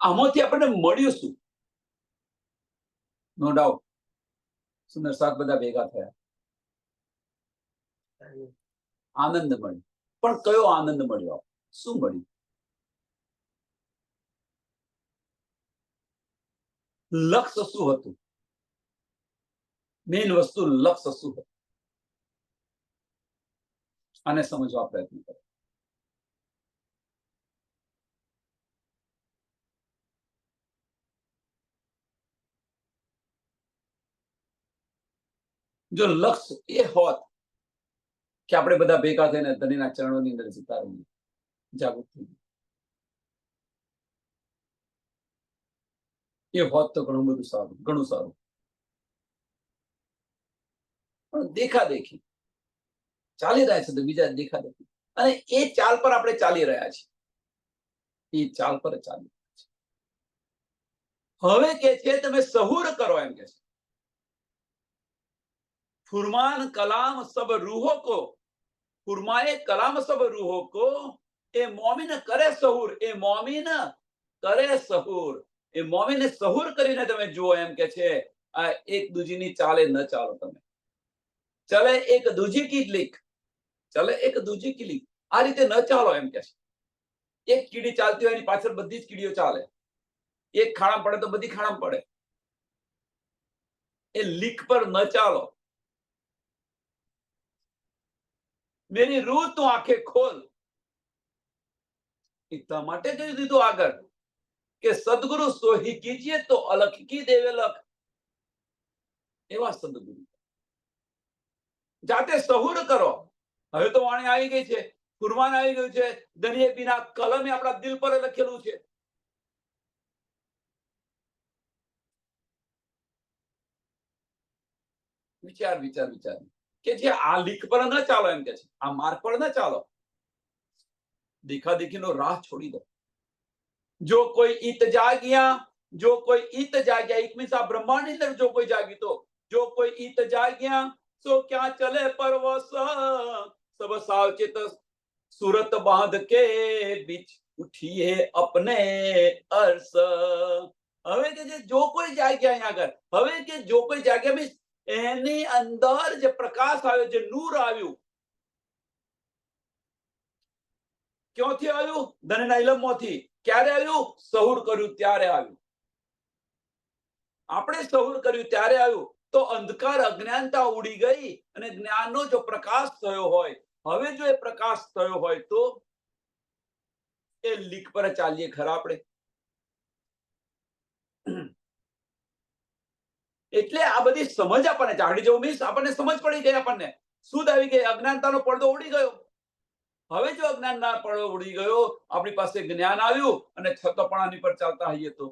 આમાંથી આપણને મળ્યું શું? નો ડાઉટ સુંદર શાક બધા ભેગા થયા, આનંદ મળ્યો. પણ કયો આનંદ મળ્યો? શું મળ્યું? લક્ષ્ય શું હતું? મેઇન વસ્તુ લક્ષ્ય શું હતું? આને સમજવા પ્રયત્ન કરો. જો લક્ષ્ય એ હોત કે આપણે બધા ભેગા થઈને ધણીના ચરણોની અંદર જતા રહીએ, જાગૃત થઈ એ હોત તો ઘણું બધું સારું, ઘણું સારું. પણ દેખાદેખી ચાલી રહ્યા છે તો બીજા દેખાદેખી, અને એ ચાલ પર આપણે ચાલી રહ્યા છીએ, એ ચાલ પર ચાલી રહ્યા છે. હવે કે છે તમે સહુર કરો, એમ કે છે फुरमान कलाम सब रूहों को, फुरमाए कलाम सब रूहों को, ए मोमिन करे सहूर, ए मोमिन करे सहूर, એ મોમીને સહુર કરીને તમે જુઓ, એમ કે છે આ એક દૂજીની ચાલે ન ચાલો. તમે ચલે એક દૂજી કી લીક, ચલે એક દૂજી કી લીક, આ રીતે ન ચાલો, એમ કે છે. એક કીડી ચાલતી હોય એની પાછળ બધી જ કીડીઓ ચાલે, એક ખાડામાં પડે તો બધી ખાડામાં પડે, એ લીક પર ન ચાલો. मेरी रूह तो आंखें खोल, એટલા માટે કહી દીધું આગળ કે સદગુરુ સોહી કીજીએ તો અલખ કી દેવે લખ. એવા સદગુરુ જાતે સહુર કરો. હવે તો વાણી આવી ગઈ છે, ફુરમાન આવી ગયું છે, દરિયે બીના કલમે આપણા દિલ પર લખેલું છે. વિચાર વિચાર વિચાર કે જે આ લીક પર ન ચાલો, એમ કે છે આ માર્ગ પર ન ચાલો, દેખાદેખીનો રાહ છોડી દો. જો કોઈ ઈત જાગ્યા, જો કોઈ ઈત જાગ્યા, એક મીન્સ આ બ્રહ્માંડની અંદર જો કોઈ જાગ્યું તો, જો કોઈ ઈત જાગ્યા સો ક્યાં ચલે પરવસ, સબ સાવચેત સુરત બાંધ કે બીચ ઉઠીએ અપને અર્શ. હવે કે જો કોઈ જાગ્યા, અહીંયા આગળ હવે કે જો કોઈ જાગ્યા મીન્સ એની અંદર જે પ્રકાશ આવ્યો, જે નૂર આવ્યું, ક્યાંથી આવ્યું? ધનના ઇલમમાંથી. ક્યારે આવ્યું? સહુર કર્યું ત્યારે આવ્યું. આપણે સહુર કર્યું ત્યારે આવ્યું. તો અંધકાર અજ્ઞાનતા ઉડી ગઈ અને જ્ઞાનનો જો પ્રકાશ થયો હોય, હવે જો એ પ્રકાશ થયો હોય તો એ લીક પર ચાલીએ ખરા આપણે. એટલે આ બધી સમજ આપણને જાગડી જવું મીન્સ આપણને સમજ પડી ગઈ, આપણને શુદ્ધ આવી ગઈ, અજ્ઞાનતાનો પડદો ઉડી ગયો. હવે જો અજ્ઞાનના પડદો ઉડી ગયો, આપણી પાસે જ્ઞાન આવ્યું અને છતાં પણ આની પર ચાલતા હોઈએ તો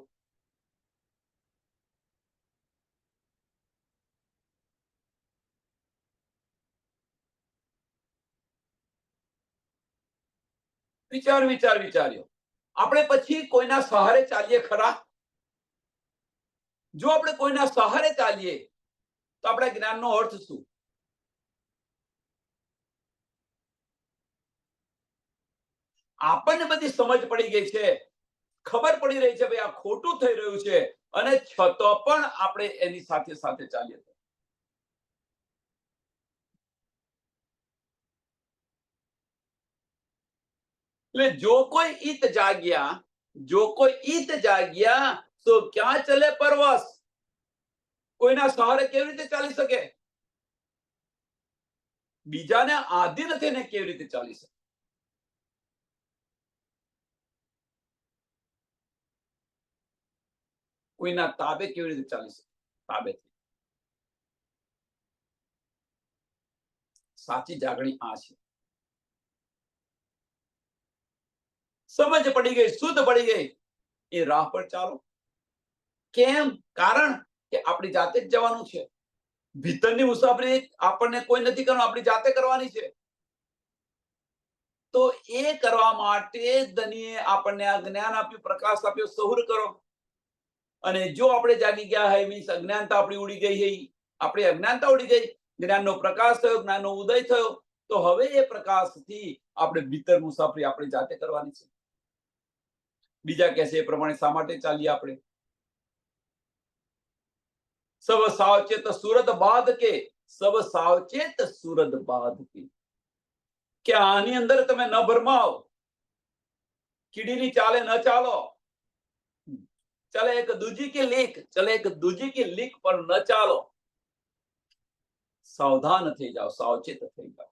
વિચાર્યો આપણે પછી કોઈના સહારે ચાલીએ ખરા? જો આપણે કોઈના સહારે ચાલીએ તો આપણા જ્ઞાનનો અર્થ શું? આપણને બધી સમજ પડી ગઈ છે, ખબર પડી રહી છે ભાઈ આ ખોટું થઈ રહ્યું છે, અને છતાં પણ આપણે એની સાથે સાથે ચાલીએ. એટલે જો કોઈ ઈત જાગ્યા, જો કોઈ ઈત જાગ્યા તો ક્યાં ચલે પરવસ. કોઈના સહારે કેવી રીતે ચાલી શકે? બીજાને આધીન થઈને કેવી રીતે ચાલી શકે? કોઈના તાબે કેવી રીતે ચાલી શકે? તાબે. સાચી જાગણી આ છે. સમજ પડી ગઈ, શુદ્ધ પડી ગઈ, એ રાહ પર ચાલો. કેમ? કારણ કે આપણી જાતે જ જવાનું છે. ભીતરની મુસાફરી આપણને કોઈ નથી કરવાનું, આપણી જાતે કરવાની છે. તો એ કરવા માટે ધનીએ આપણને આ જ્ઞાન આપ્યું, પ્રકાશ આપ્યો, સહુર કરો. અને જો આપણે જાગી ગયા હોય મીન્સ અજ્ઞાનતા આપણી ઉડી ગઈ હોય, આપણી અજ્ઞાનતા ઉડી ગઈ, જ્ઞાનનો પ્રકાશ થયો, જ્ઞાનનો ઉદય થયો, તો હવે એ પ્રકાશથી આપણે ભીતર મુસાફરી આપણી જાતે કરવાની છે. બીજા કહે છે એ પ્રમાણે શા માટે ચાલીએ આપણે? સબ સાવચેત સુરત બાદ કે, સબ સાવચેત સુરત બાદ કે, કે આની અંદર તમે ન ભરમાઓ, કીડીની ચાલે ન ચાલો, ચલે એક દૂજી की લીક પર ન ચાલો, સાવધાન થઈ જાઓ, સાવચેત થઈ જાઓ.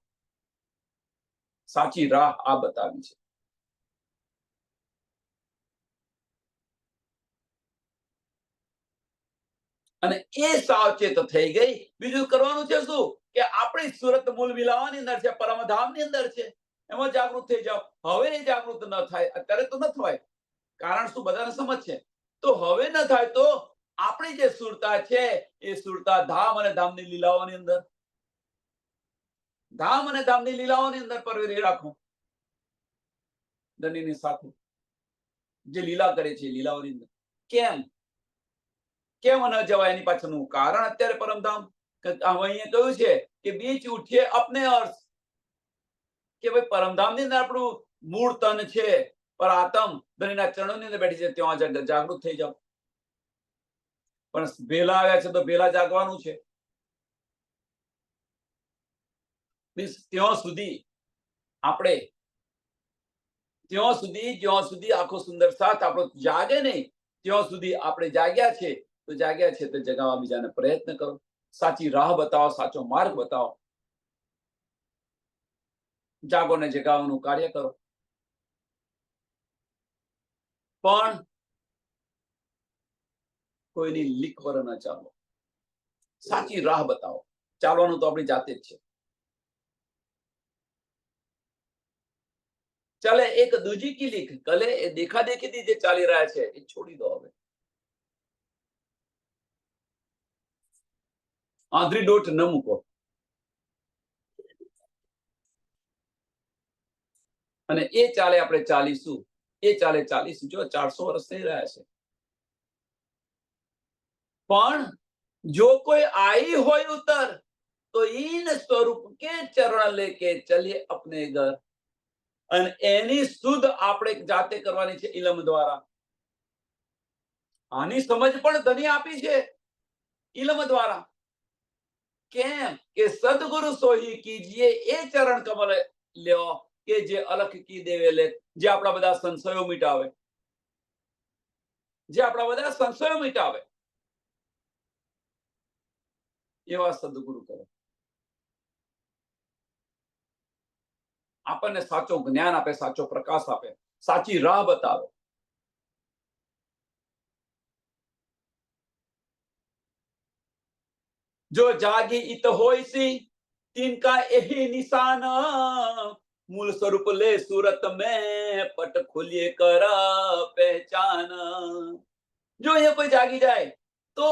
સાચી રાહ આ બતાવી છે. અને એ સાવચેત થઈ ગઈ. બીજું કરવાનું છે શું? કે આપણી સુરત મૂળ મિલાવાની અંદર છે, પરમધામની અંદર છે, એમાં જાગૃત થઈ જાઓ. હવે એ જાગૃત ન થાય, અત્યારે તો ન થવાય, કારણ શું બધાને સમજ છે. તો હવે ન થાય તો આપણી જે સુરતા છે એ સુરતા ધામ અને ધામની લીલાઓની અંદર, ધામ અને ધામની લીલાઓની અંદર પરવેરી રાખો. ધનીની સાથે જે લીલા કરે છે લીલાઓની અંદર કેમ ન જવાય? એની પાછળનું કારણ અત્યારે પરમધામ અહીંયા કહ્યું છે કે બીચ ઉઠીએ અપને અર્થ, કે ભાઈ પરમધામની અંદર આપણું મૂળ તન છે, પર આત્મ ધણીના ચરણોની અંદર બેઠી છે, ત્યાં જાગૃત થઈ જાઓ. પણ ભેલા આવ્યા છે તો ભેલા જાગવાનું છે. ત્યાં સુધી આપણે જ્યાં સુધી આખો સુંદર સાથ આપણો જાગે નહીં, ત્યાં સુધી આપણે જાગ્યા છે તો જગાવવા બીજાને પ્રયત્ન કરો. સાચી રાહ બતાવો, સાચો માર્ગ બતાવો. જાગોને જગાવવાનું કાર્ય કરો. પણ કોઈની લીક પર ન ચાલો. સાચી રાહ બતાવો. ચાલવાનું તો આપણી જાતે જ છે. ચાલે એક દૂજી કી લીક, કલે એ દેખા દેખીથી જે ચાલી રહ્યા છે એ છોડી દો. હવે આંધળી દોટ ન મૂકો. અને એ ચાલે આપણે ચાલીશું. જો 400 વર્ષ થઈ રહ્યા છે. પણ જો કોઈ आई હોય ઉતર તો ઈન સ્વરૂપ કે ચરણ લેકે ચલીએ અપને ઘર. અને એની શુદ્ધ આપણે જાતે કરવાની છે ઇલમ દ્વારા. આની સમજ પણ ધની આપી છે ઇલમ દ્વારા. કેમ કે સદગુરુ સોહી કીજીએ એ ચરણ કમલ લ્યો કે જે અલખ કી દેવે લે, જે આપણા બધા સંશયો મિટાવે, એવા સદગુરુ કરો. આપણને સાચો જ્ઞાન આપે, સાચો પ્રકાશ આપે, સાચી રાહ બતાવે. જો જાગી इत होय सी तिनका यही निशान, मूल स्वरूप ले सूरत में पट खुलिए कर पहचान. જો એ કોઈ જાગી જાય તો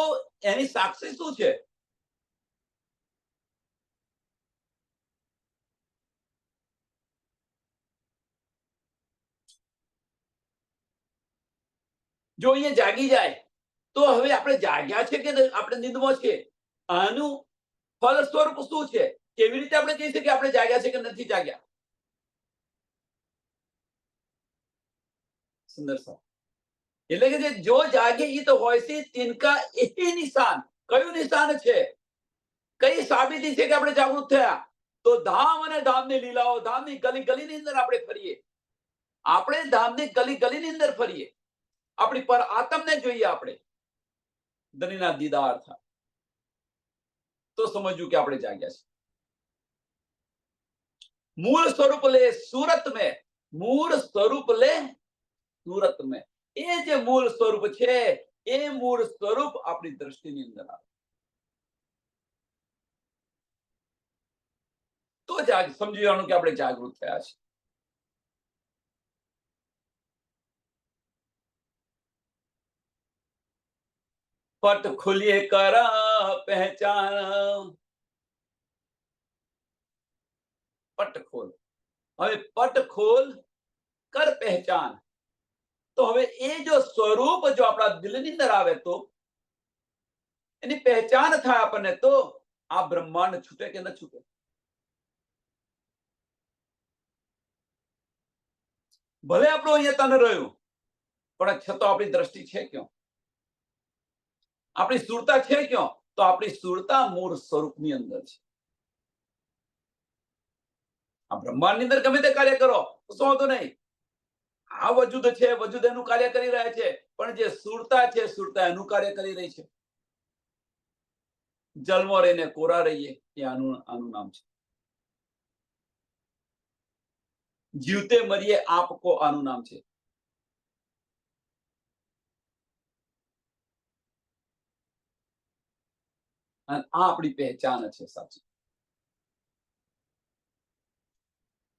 એની સાક્ષી શું છે? જો અહીંયા જાગી જાય તો હવે આપણે જાગ્યા છે કે આપણે નિંદમાં છે, આનું ફળ સ્વરૂપ શું છે? કેવી રીતે આપણે કહી શકીએ કે આપણે જાગ્યા છે કે નથી જાગ્યા? સુંદર સાહેબ, એટલે કે જો જાગે ઈ તો હોય છે તિનકા એ નિશાન. કયું નિશાન છે? કઈ સાબિતી છે કે આપણે જાગૃત થયા? તો ધામ અને ધામની લીલાઓ, ધામની ગલી ગલીની અંદર આપણે ફરીએ. આપણે ધામની ગલી ગલીની અંદર ફરીએ. આપણી પર આત્મને જોઈએ. આપણે ધનીના દીદાર થાય તો સમજવું કે આપણે જાગ્યા છે. મૂળ સ્વરૂપ લે સુરત મેં, મૂળ સ્વરૂપ લે સુરત મેં. એ જે મૂળ સ્વરૂપ છે એ મૂળ સ્વરૂપ આપણી દ્રષ્ટિની અંદર આવે તો સમજી જવાનું કે આપણે જાગૃત થયા છે. પટ ખુલીએ કર પહેચાન. પટ ખોલ. હવે પટ ખોલ કર પહેચાન. તો હવે એ જો સ્વરૂપ જો આપણા દિલની અંદર આવે તો એની પહેચાન થાય આપણને, તો આ બ્રહ્માંડ છૂટે કે ન છૂટે? ભલે આપણું અહીંયા તન રહ્યું, પણ છતાં આપણી દ્રષ્ટિ છે ક્યાં? આપણી સ્થૂળતા છે ક્યાં? તો આપણી સ્થૂળતા મૂળ સ્વરૂપની અંદર છે. આ બ્રહ્માંડની અંદર ગમે તે કાર્ય કરો તો શું વાંધો નહીં. આ વજૂદ છે, વજૂદ એનું કાર્ય કરી રહ્યા છે, પણ જે સ્થૂળતા છે, સ્થૂળતા એનું કાર્ય કરી રહી છે. જલમાં રહીને કોરા રહીએ એ આનું નામ છે. જીવતે મરીએ આપ કો આનું નામ છે. અને આ આપણી પહેચાન છે સાચી.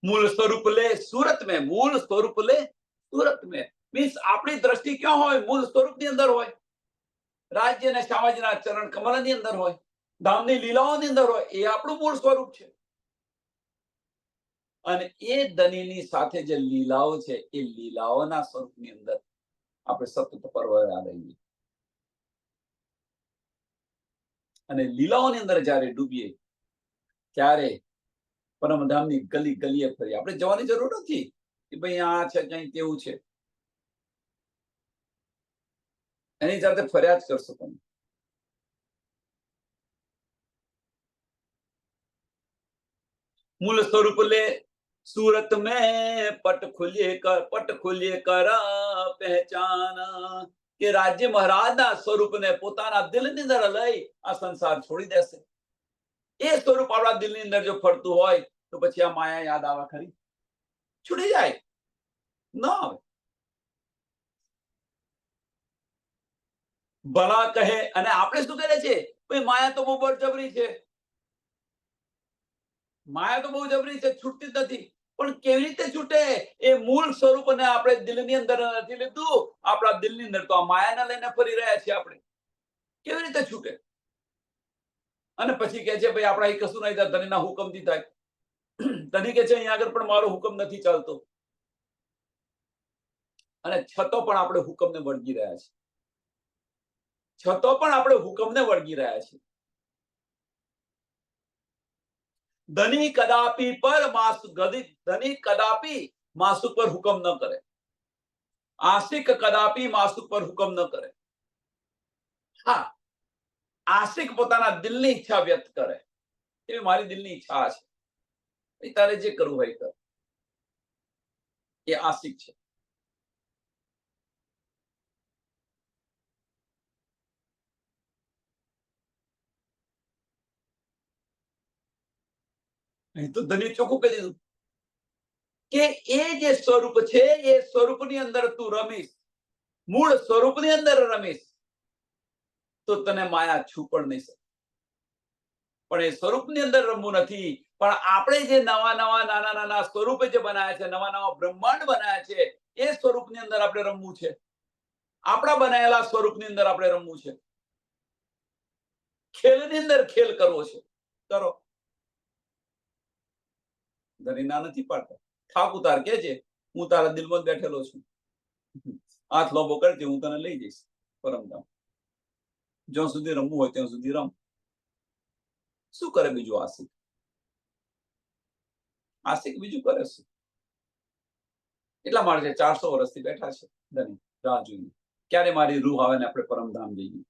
મૂળ સ્વરૂપ લે સુરત મેં, મૂળ સ્વરૂપ લે સુરત મેં. મીન્સ આપણી દ્રષ્ટિ ક્યાં હોય? મૂળ સ્વરૂપની અંદર હોય. રાજ્ય અને શામાજીના ચરણ કમળની અંદર હોય, ધામની લીલાઓની અંદર હોય. એ આપણું મૂળ સ્વરૂપ છે. અને એ ધનીની સાથે જે લીલાઓ છે એ લીલાઓના સ્વરૂપની અંદર આપણે સતત પરવારા રહીએ. અને લીલાઓની અંદર જ્યારે ડૂબીએ ત્યારે પરમધામની ગલી ગલીએ ફરી. આપણે જવાની જરૂર નથી કે ભાઈ આ છે કઈ કેવું છે. એની સાથે ફરિયાદ કરશો તમે. मूल स्वरूप ले सूरत में पट खुलिए कर પહેચાન. કે રાજ્ય મહારાજના સ્વરૂપને પોતાના દિલની અંદર લઈ આ સંસાર છોડી દેશે. એ સ્વરૂપ આપણા દિલની અંદર જો ફરતું હોય તો પછી આ માયા યાદ આવે ખરી? છૂટી જાય ન આવે. ભલા કહે અને આપણે શું કરે છે? ભાઈ માયા તો બહુ બળજબરી છે, માયા તો બહુ જબરી છે, છૂટતી જ નથી. પણ કેવી રીતે છૂટે? એ મૂળ સ્વરૂપને આપણે દિલની અંદર નથી લીધું. આપણા દિલની અંદર તો આ માયાને લઈને ફરી રહ્યા છીએ આપણે. કેવી રીતે છૂટે? અને પછી કહે છે ભાઈ આપણા અહીં કશું નહીં થાય, ધણીના હુકમથી થાય. ધણી કે છે અહીંયા આગળ પણ મારો હુકમ નથી ચાલતો. અને છતો પણ આપણે હુકમને વળગી રહ્યા છીએ. છતો પણ આપણે હુકમને વળગી રહ્યા છીએ. ધની કદાપી પર માસુ ધની કદાપી માસુ પર હુકમ ન કરે. આશિક કદાપી માસુ પર હુકમ ન કરે. હા, આશિક પોતાના દિલની ઈચ્છા વ્યક્ત કરે. એ મારી દિલની ઈચ્છા છે, તારે જે કરવું હોય કર. એ આશિક છે. અહીં તો ધની ચોખ્ખું કહી દીધું કે એ જે સ્વરૂપ છે એ સ્વરૂપની અંદર તું રમીશ, મૂળ સ્વરૂપની અંદર રમીશ તો તને માયા છુ પણ નહીં શકે. પણ એ સ્વરૂપની અંદર રમવું નથી. પણ આપણે જે નવા નવા નાના નાના સ્વરૂપે જે બનાવ્યા છે, નવા નવા બ્રહ્માંડ બનાવ્યા છે, એ સ્વરૂપની અંદર આપણે રમવું છે. આપણા બનાયેલા સ્વરૂપની અંદર આપણે રમવું છે. ખેલની અંદર ખેલ કરવો છે, કરો. ધણી ના નથી પાડતા. થાક ઉતાર કે છે હું તારા દિલમાં બેઠેલો છું, હાથ લોબો કરજે, હું તને લઈ જઈશ પરમધામ. જ્યાં સુધી રમવું હોય ત્યાં સુધી રમ. શું કરે બીજું આશિક? આશિક બીજું કરે છે. એટલા માટે 400 વર્ષથી બેઠા છે ધણી, રાહ જોઈને ક્યારે મારી રૂહ આવે ને આપણે પરમધામ જઈએ.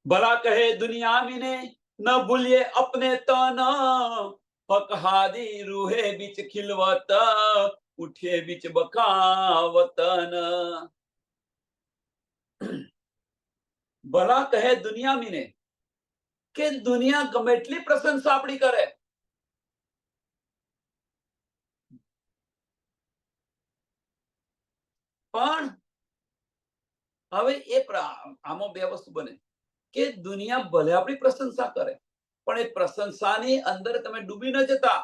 ભલા કહે દુનિયા મીને ન ભૂલિए अपने तन, फकहादी रूहे बीच खिलवत, उठे बीच बकावतन. ભલા કહે દુનિયા મીને, કે દુનિયા ગમે એટલી પ્રશંસા આપણી કરે, પણ હવે એ આમાં બે વસ્તુ બને કે દુનિયા ભલે આપણી પ્રશંસા કરે, પણ એ પ્રશંસાની અંદર તમે ડૂબી ન જતા.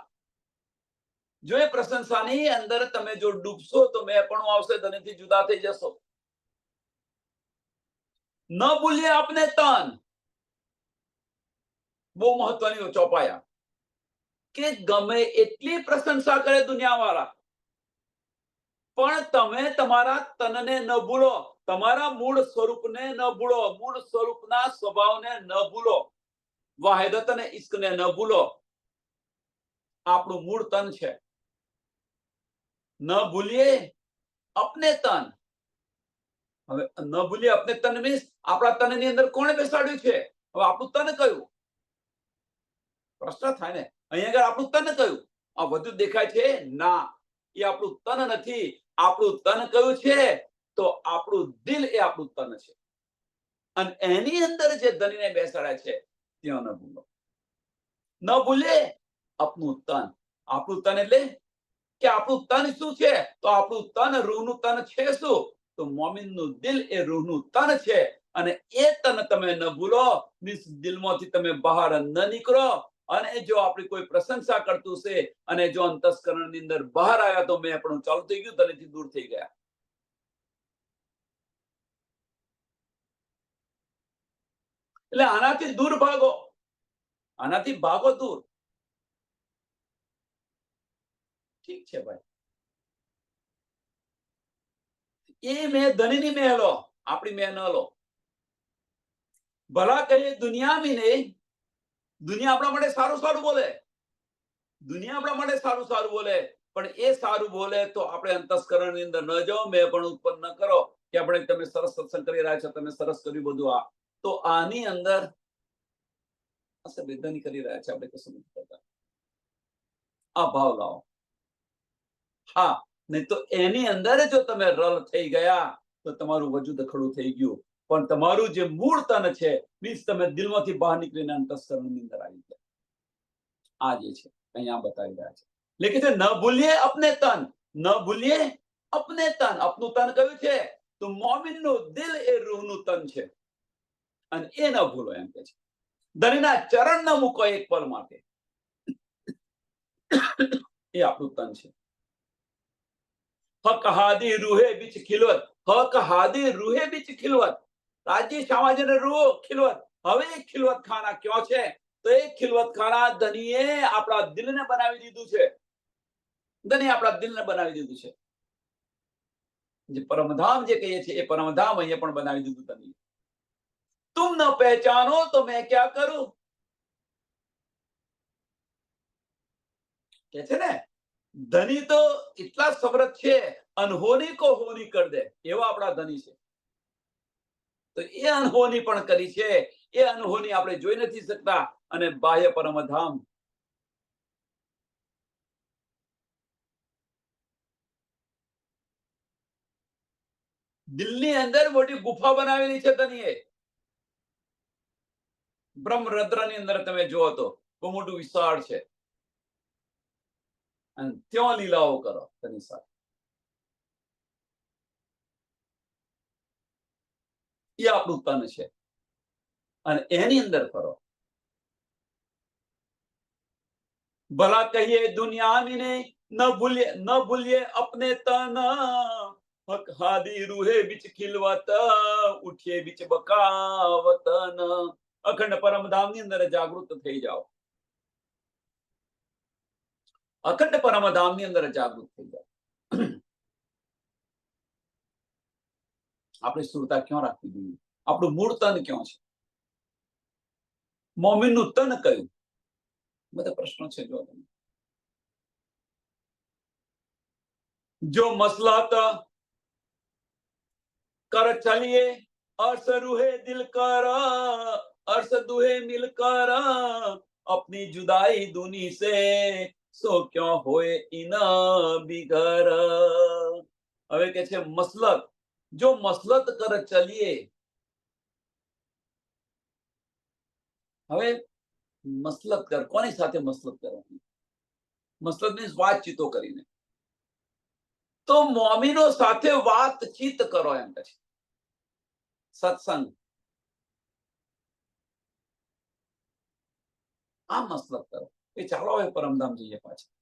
જો એ પ્રશંસાની અંદર તમે જો ડૂબશો તો મેં પણ આવશે, ધનથી જુદા થઈ જશો. ન ભૂલીએ આપને તન, બહુ મહત્વની ચોપાયા કે ગમે એટલી પ્રશંસા કરે દુનિયા વાળા, પણ તમે તમારા તનને ન ભૂલો, તમારા મૂળ સ્વરૂપને ન ભૂલો, મૂળ સ્વરૂપના સ્વભાવને ન ભૂલો, વાહિદત અને ઇશ્કને ન ભૂલો. આપણું મૂળ તન છે. ન ભૂલીએ અપને તન. હવે ન ભૂલીએ અપને તન મીન્સ આપણા તનની અંદર કોણે બેસાડ્યું છે? હવે આપણું તન કયું? પ્રશ્ન થાય ને. અહીંયા આગળ આપણું તન કયું? આ બધું દેખાય છે ના, એ આપણું તન નથી. આપણું તન કયું છે? તો આપણું દિલ એ આપણું તન છે. અને એની અંદર જે ધનીને બેસાડ્યા છે ત્યાં ન ભૂલો. ન ભૂલીએ આપનું તન. આપણું તન એટલે કે આપણું તન શું છે? તો આપણું તન રૂહનું તન છે શું? તો મોમિનનું દિલ એ રૂહનું તન છે. અને એ તન તમે ન ભૂલો, મીન્સ દિલમાંથી તમે બહાર ન નીકળો. અને જો આપણી કોઈ પ્રશંસા કરતું છે અને જો અંતસ્કરણની અંદર બહાર આવ્યા તો મેં પણ ચાલુ થઈ ગયું, તનેથી દૂર થઈ ગયા. એટલે આનાથી દૂર ભાગો, આનાથી ભાગો દૂર. ઠીક છે ભાઈ, એ મેં ધનીની મેં લો, આપણી મેં ન લો. ભલા કહીએ દુનિયા બી નહીં, દુનિયા આપણા માટે સારું સારું બોલે, દુનિયા આપણા માટે સારું સારું બોલે, પણ એ સારું બોલે તો આપણે અંતસ્કરણની અંદર ન જાઓ, મેં પણ ઉત્પન્ન ન કરો કે આપણે તમે સરસ સત્સંગ કરી રહ્યા છો, તમે સરસ કર્યું બધું. આ તો આની અંદર બેદાની કરી રહ્યા છે, આપણે કશું નથી કરતા. આ ભાવ લાવો. હા, નહીં તો એની અંદર જો તમે રલ થઈ ગયા તો તમારું વજૂદ ખડું થઈ ગયું. પણ તમારું જે મૂળ તન છે, મીન્સ તમે દિલમાંથી બહાર નીકળીને અંતસ્કરણની અંદર આવી ગયા. આ જે છે અહીંયા બતાવી રહ્યા છે. લેકિન ન ભૂલીએ અપને તન, ન ભૂલીએ અપને તન. આપનું તન કયું છે? તો મોમિનનું દિલ એ રૂહનું તન છે. અને એ ન ભૂલો એમ કે છે. ધણીના ચરણ ન મૂકો એક પલ માટે. એ આપણું તન છે. હક હાદી રૂહે બીચ ખિલવત, હક હાદી રૂહે બીચ ખિલવત. રાજ્ય સામાજિક રૂહ ખિલવત. હવે એક ખિલવત ખાના ક્યાં છે? તો એક ખિલવત ખાના ધનીએ આપણા દિલને બનાવી દીધું છે. ધની આપણા દિલને બનાવી દીધું છે. જે પરમધામ જે કહીએ છીએ એ પરમધામ અહીંયા પણ બનાવી દીધું ધની. તુમ ન પહેચાનો તો મેં ક્યાં કરું, કે છે ને. ધની તો એટલા સમૃદ્ધ છે, અનહોની કો હોની કર દે, એવા આપણા ધની છે. તો એ અનહોની પણ કરી છે. એ અનહોની આપણે જોઈ નથી શકતા. અને બાહ્ય પરમધામ, દિલની અંદર મોટી ગુફા બનાવેલી છે ધનીએ. બ્રહ્મરદ્રની અંદર તમે જુઓ તો બહુ મોટું વિશાળ છે. અને ત્યાં લીલાઓ કરો તેની સાથે. એ આપણું તન છે અને એની અંદર ફરો. ભલા કહીએ દુનિયાની ને ન ભૂલીએ અપને તન. હક હાદી રૂહે બીચ ખિલવત, ઉઠીએ બીચ બકાવતન. અખંડ પરમધામની અંદર જાગૃત થઈ જાઓ. અખંડ પરમધામની અંદર જાગૃત થઈ જાઓ. આપણે સુરતા ક્યાં રાખવી જોઈએ? આપણું મૂળ તન ક્યાં છે? મોમિનનું તન કયું? બધા પ્રશ્નો છે. જો મસલત कर चलिए अर्श रूहे दिल कर, अर्श दुहे मिलकर, अपनी जुदाई दुनी से सो क्यों होए इन बिगर. હવે કે છે મસલત, જો મસલત કર ચલીએ. હવે મસલત કર, કોની સાથે મસલત કરવાની? મસલત મીન્સ વાતચીતો કરીને. તો મોમિનો સાથે વાતચીત કરો એમ કે છે. સત્સંગ, આ મસલત કરો. એ ચાલો હવે પરમધામ જઈએ પાછા.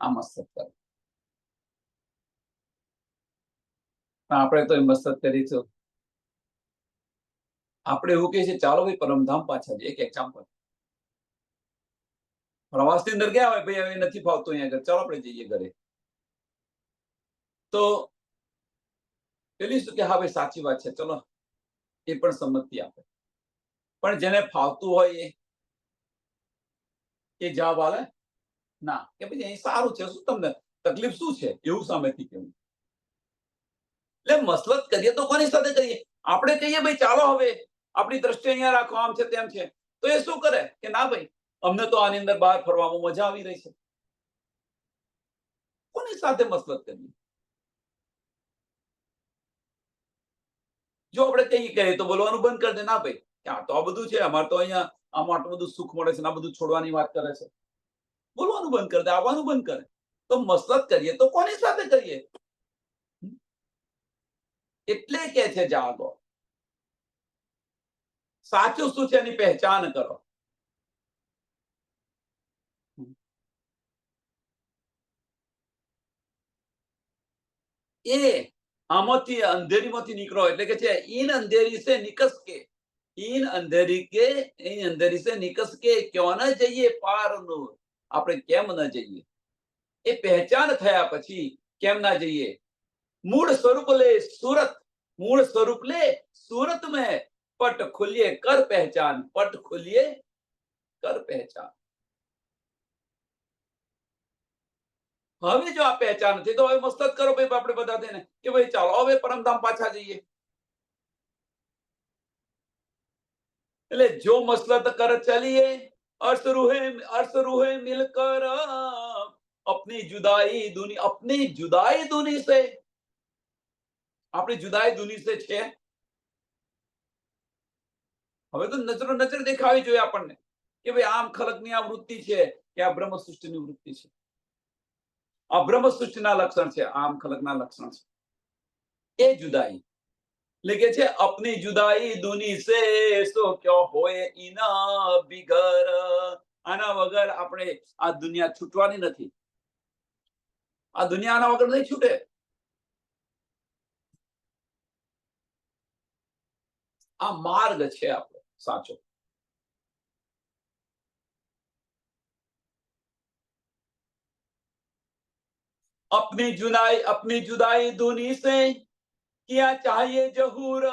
આ મસલત કરો. આપણે તો એ મસલત કરીશું. આપણે એવું કહે છે ચાલો ભાઈ પરમધામ પાછા જઈએ. એક એક્ઝામ્પલ, પ્રવાસની અંદર ગયા હોય, ભાઈ હવે નથી ફાવતું અહીંયા આગળ, ચાલો આપણે જઈએ ઘરે. તો પેલી શું કે હા ભાઈ સાચી વાત છે, ચલો, એ પણ સંમતિ આપે. પણ જેને ફાવતું હોય એ જવાબ આલે ના, કે પછી અહીં સારું છે, શું તમને તકલીફ શું છે, એવું સામેથી કેવું. એટલે મસલત કરીએ તો કોની સાથે કરીએ? આપણે કહીએ ભાઈ ચાલો હવે આપણી દ્રષ્ટિ અહીંયા રાખો, આમ છે તેમ છે, તો એ શું કરે કે ના ભાઈ અમને તો આની અંદર બહાર ફરવામાં મજા આવી રહી છે. કોની સાથે મસલત કરીએ? જો આપણે કહીએ તો બોલવાનું બંધ કરી દે, ના ભાઈ કે આ તો આ બધું છે, અમારે તો અહીંયા આમાં આટલું બધું સુખ મળે છે ને આ બધું છોડવાની વાત કરે છે. બોલવાનું બંધ કરી દે, આવવાનું બંધ કરે. તો મસલત કરીએ તો કોની સાથે કરીએ? એટલે કે છે જાગો. સાચું શું છે એની પહેચાન કરો. એ આમાંથી અંધેરીમાંથી નીકળો એટલે કે છે ઈન અંધેરી સે નિકસ કે, ઈન અંધેરી સે નિકસ કે ક્યો ન જઈએ પાર નૂર. આપણે કેમ ન જઈએ? એ પહેચાન થયા પછી કેમ ના જઈએ? મૂળ સ્વરૂપ લે સુરત, મૂળ સ્વરૂપ લે સુરત મેં પટ ખુલ્યે કર પહેચાન, પટ ખુલ્યે કર પહેચાન. હવે જો આ પહેચાન નથી તો હવે મસ્તક કરો ભાઈ આપણે બધા થઈને કે ભાઈ ચાલો હવે પરમધામ પાછા જઈએ. એટલે જો મસલત કર ચલીએ अर्श रूहे मिलकर अपनी जुदाई दुनी से, આપણી જુદાઈ દુની સે છે. હવે તો નજરો નજર દેખાવી જોઈએ આપણને કે ભાઈ આમ ખલકની આ વૃત્તિ છે કે આ બ્રહ્મ સૃષ્ટિની વૃત્તિ છે, આ બ્રહ્મ સૃષ્ટિના લક્ષણ છે, આમ ખલકના લક્ષણ છે. એ જુદાઈ लिखे છે अपनी जुदाई दुनी से सो क्यों होए इना बिगर. આના વગર આપણે આ દુનિયા છૂટવાની નથી. આ દુનિયા આના વગર નહીં છૂટે. આ માર્ગ છે આપણો સાચો. अपनी जुदाई दुनी से किया चाहिए जहूर,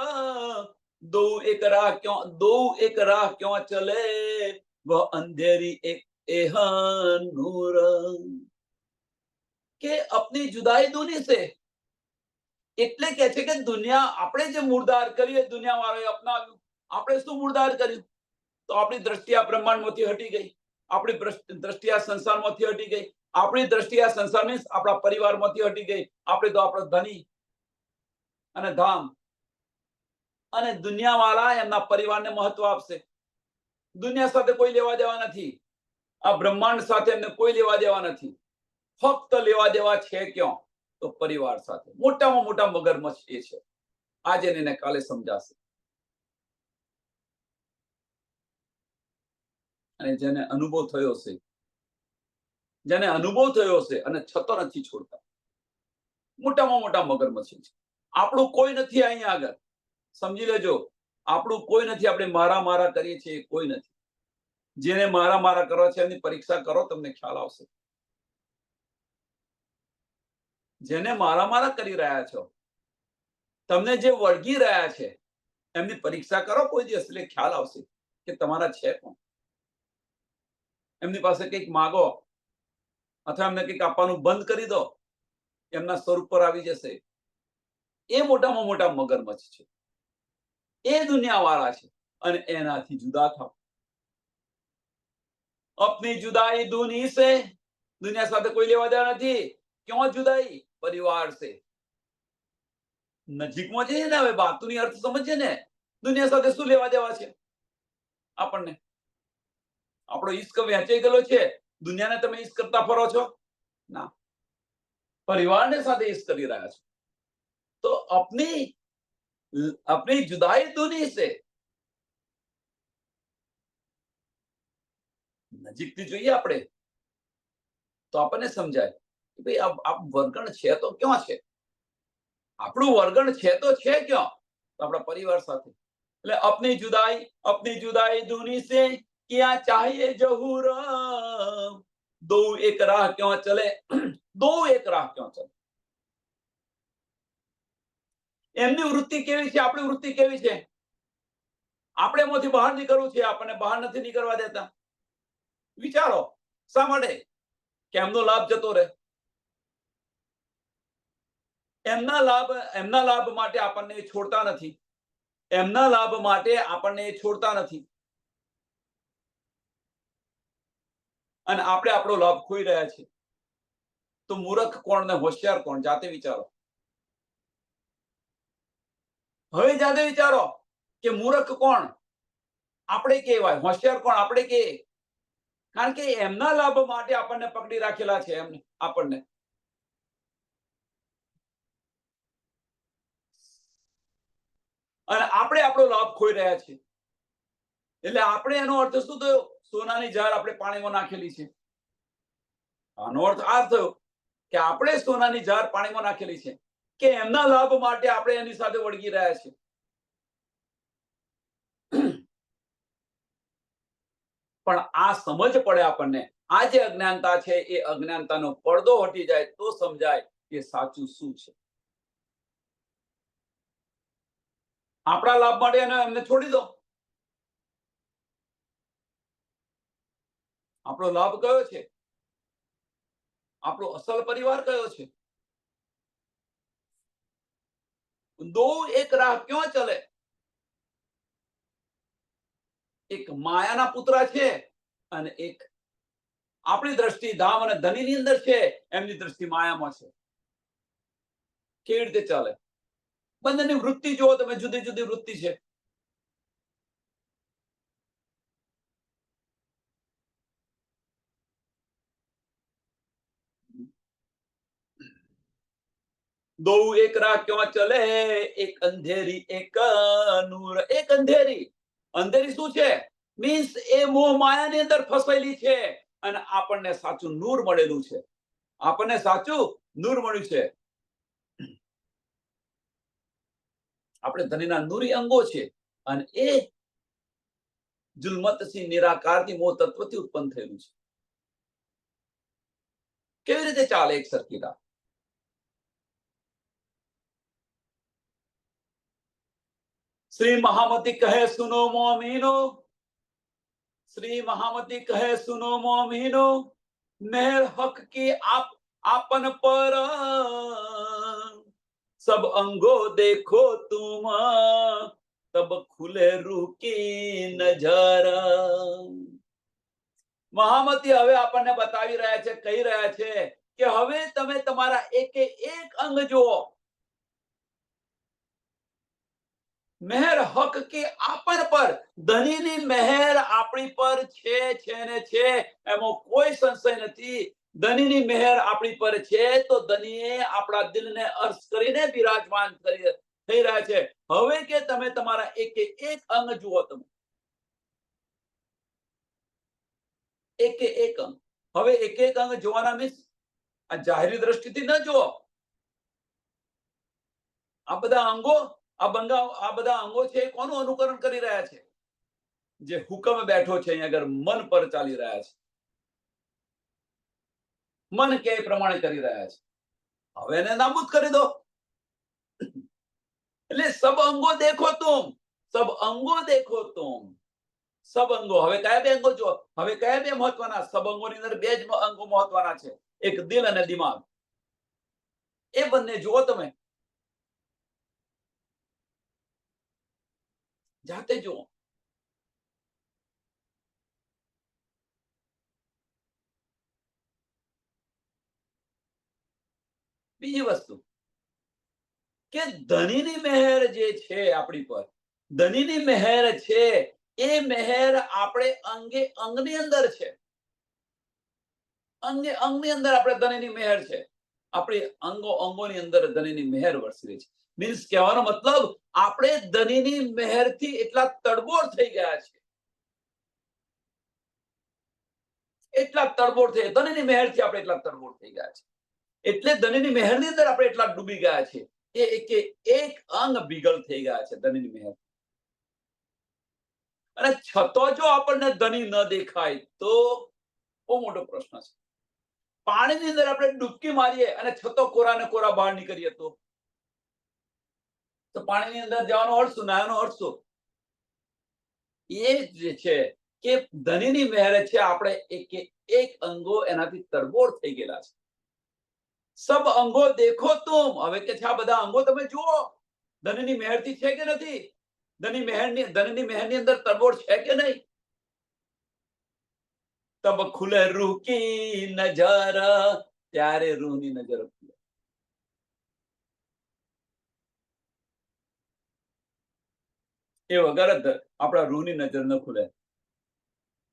दो एक राह क्यों चले वह अंधेरी एक एहन नूर. કે अपनी जुदाई दुनी से એટલે કે છે કે દુનિયા આપણે જે મૂળધાર કર્યું દુનિયા વાળાએ અપનાવ્યું. આપણે શું મૂળધાર કર્યું? તો આપણી દ્રષ્ટિ આ બ્રહ્માંડમાંથી હટી ગઈ, આપણી દ્રષ્ટિ આ સંસારમાંથી હટી ગઈ, આપણી દ્રષ્ટિ આ સંસાર મીન્સ આપણા પરિવારમાંથી હટી ગઈ. આપણે તો આપણો ધની અને ધામ અને દુનિયાવાળા એમના પરિવારને મહત્વ આપશે. દુનિયા સાથે કોઈ લેવા દેવા નથી. આ બ્રહ્માંડ સાથે એમને કોઈ લેવા દેવા નથી. ફક્ત લેવા દેવા છે ક્યાં? તો પરિવાર સાથે. મોટામાં મોટા મગરમચ્છ એ છે. આજે ને કાલે સમજાશે. અને જેને અનુભવ થયો છે અને છતો નથી છોડતા, મોટામાં મોટા મગરમચ્છ છે. આપણું કોઈ નથી અહીંયા આગળ, સમજી લેજો. આપણું કોઈ નથી. આપણે મારા કરીએ છીએ, કોઈ નથી. જેને મારા કરવા છે એની પરીક્ષા કરો, તમને ખ્યાલ આવશે. જેને મારા કરી રહ્યા છો, તમને જે વળગી રહ્યા છે એમની પરીક્ષા કરો કોઈ દિવસ, એટલે ખ્યાલ આવશે કે તમારા છે કોણ. એમની પાસે કંઈક માગો અથવા એમને કંઈક આપવાનું બંધ કરી દો, એમના સ્વરૂપ પર આવી જશે. એ મોટામાં મોટા મગરમચ્છ છે. એ દુનિયા વાળા છે અને એનાથી જુદા થાવ. अपनी जुदाई दुनी से, દુનિયા સાથે કોઈ લેવા દેવા નથી. ક્યાં જુદાઈ? પરિવાર સે. નજીકમાં જઈએ ને, હવે વાતની અર્થ સમજીએ ને, દુનિયા સાથે શું લેવા દેવા છે આપણને? આપણો ઈશ્ક વહેંચાઈ ગયેલો છે. દુનિયાને તમે ઈશ્ક કરતા ફરો છો? ના, પરિવારને સાથે ઈશ્ક કરી રહ્યા છો. તો अपनी जुदाई दुनी से, નજીકથી જોઈએ આપણે તો આપણને સમજાય કે ભાઈ આ વર્ગણ છે તો ક્યાં છે? આપણું વર્ગણ છે તો છે ક્યાં? તો આપણા પરિવાર સાથે. એટલે अपनी जुदाई दुनी से किया चाहिए जहूर, दो एक राह क्यों चले, दो एक राह क्यों चले. એમની વૃત્તિ કેવી છે, આપણી વૃત્તિ કેવી છે? આપણે એમાંથી બહાર નીકળવું છે, આપણને બહાર નથી નીકળવા દેતા. વિચારો શા માટે કે એમનો લાભ જતો રહે? એમના લાભ માટે આપણને છોડતા નથી. એમના લાભ માટે આપણને છોડતા નથી. અને આપણે આપણો લાભ ખોઈ રહ્યા છીએ. તો મૂર્ખ કોણ ને હોશિયાર કોણ? જાતે વિચારો. હવે જાતે વિચારો કે મૂર્ખ કોણ? આપણે કહેવાય. હોશિયાર કોણ? આપણે કે. કારણ કે એમના લાભ માટે આપણને પકડી રાખેલા છે એમને આપણને. અને આપણે આપણો લાભ ખોઈ રહ્યા છીએ. એટલે આપણે એનો અર્થ શું થયો? સોનાની જાર આપણે પાણીમાં નાખેલી છે. આનો અર્થ આ થયો કે આપણે સોનાની જાર પાણીમાં નાખેલી છે કે એમના લાભ માટે આપણે એની સાથે વળગી રહ્યા છીએ. પણ આ સમજ પડે આપણને. આ જે અજ્ઞાનતા છે એ અજ્ઞાનતાનો પડદો હટી જાય તો સમજાય કે સાચું શું છે. આપણા લાભ માટે એમને છોડી દો. આપણો લાભ કયો છે? આપણો અસલ પરિવાર કયો છે? દો એક રાહ ક્यों ચલે? એક માયાના પુત્ર છે અને એક આપણી દ્રષ્ટિ ધામ અને ધનીની અંદર છે, એમની દ્રષ્ટિ માયામાં છે. કેવી રીતે ચાલે? બંનેની વૃત્તિ જુઓ તમે, જુદી જુદી વૃત્તિ છે. દો એક રાહ ક્यों ચલે? એક અંધેરી એક નૂર. એક અંધેરી. અંધેરી શું છે? મીન્સ એ મોહ માયાની અંદર ફસાયેલી છે અને આપણને સાચું નૂર મળેલું છે. આપણને સાચું નૂર મળ્યું છે. આપણે ધનીના નૂરી અંગો છે અને એ જુલમતથી નિરાકારથી મોહ તત્વથી ઉત્પન્ન થયેલું છે. કેવી રીતે ચાલે એક સરખી રાહ? શ્રી મહામતી કહે સુનો મોમીનો. श्री महामती कहे सुनो मोमिनो, मेहर हक की आपन पर सब अंगो देखो तुम, तब खुले रूह की नजारा. મહામતી હવે આપણને બતાવી રહ્યા છે, કહી રહ્યા છે કે હવે તમે તમારા એકે એક અંગ જુઓ. મહેર હક કે આપણ પર, ધનીની મહેર આપણી પર છે ને છે, એમાં કોઈ સંશય નથી. ધનીની મહેર આપણી પર છે તો ધનીએ આપણા દિલને અર્થ કરીને બિરાજમાન થઈ રહ્યા છે. હવે કે તમે તમારા એક અંગ જુઓ. તમે એક અંગ. હવે એક અંગ જોવાના મીન્સ આ જાહેરી દ્રષ્ટિથી ન જુઓ. આ બધા અંગો, આ બધા અંગો છે કોનું અનુકરણ કરી રહ્યા છે? જે હુકમ બેઠો છે અહીંયા આગળ મન પર ચાલી રહ્યા છે. મન કે પ્રમાણે કરી રહ્યા છે. હવે એને નાબૂદ કરી દો. એટલે સબ અંગો દેખો તુમ, સબ અંગો દેખો તુમ. સબ અંગો. હવે કયા બે અંગો જો? હવે કયા બે મહત્વના? સબ અંગોની અંદર બે જ અંગો મહત્વના છે, એક દિલ અને દિમાગ. એ બંને જુઓ તમે, જાતે જુઓ. બીજી વસ્તુ કે ધનીની મહેર જે છે આપણી પર, ધનીની મહેર છે એ મહેર આપણે અંગની અંદર છે. અંગની અંદર આપણે ધનીની મહેર છે. આપણી અંગોની અંદર ધનીની મહેર વરસી રહી છે. મીન્સ કહેવાનો મતલબ આપણે ધનીની મહેરથી એટલા તડબોળ થઈ ગયા છે. એટલા તડબોળ થઈ, ધનીની મહેરથી આપણે એટલા તડબોળ થઈ ગયા છે. એટલે ધનીની મહેરની અંદર આપણે એટલા ડૂબી ગયા છે કે એક અંગ બીગલ થઈ ગયા છે ધનીની મહેર. અને છતાં જો આપણને ધની ન દેખાય તો બહુ મોટો પ્રશ્ન છે. પાણીની અંદર આપણે ડૂબકી મારીએ અને છતાં કોરા ને કોરા બહાર નીકળીએ તો પાણીની અંદર જવાનો અર્થ શું? નાનો અર્થ શું? એ જે છે કે ધનીની મહેર છે, આપણે એક અંગો એનાથી તરબોળ થઈ ગયેલા છે. સબ અંગો દેખો તુમ, હવે કે છે આ બધા અંગો તમે જુઓ, ધનીની મહેરથી છે કે નથી? ધનીની મહેરની અંદર તરબોળ છે કે નહીં? તબ ખુલે રૂહ કી નજર, ત્યારે રૂહની નજર ખુલે. એ વગર જ આપણા રૂહની નજર ન ખુલે.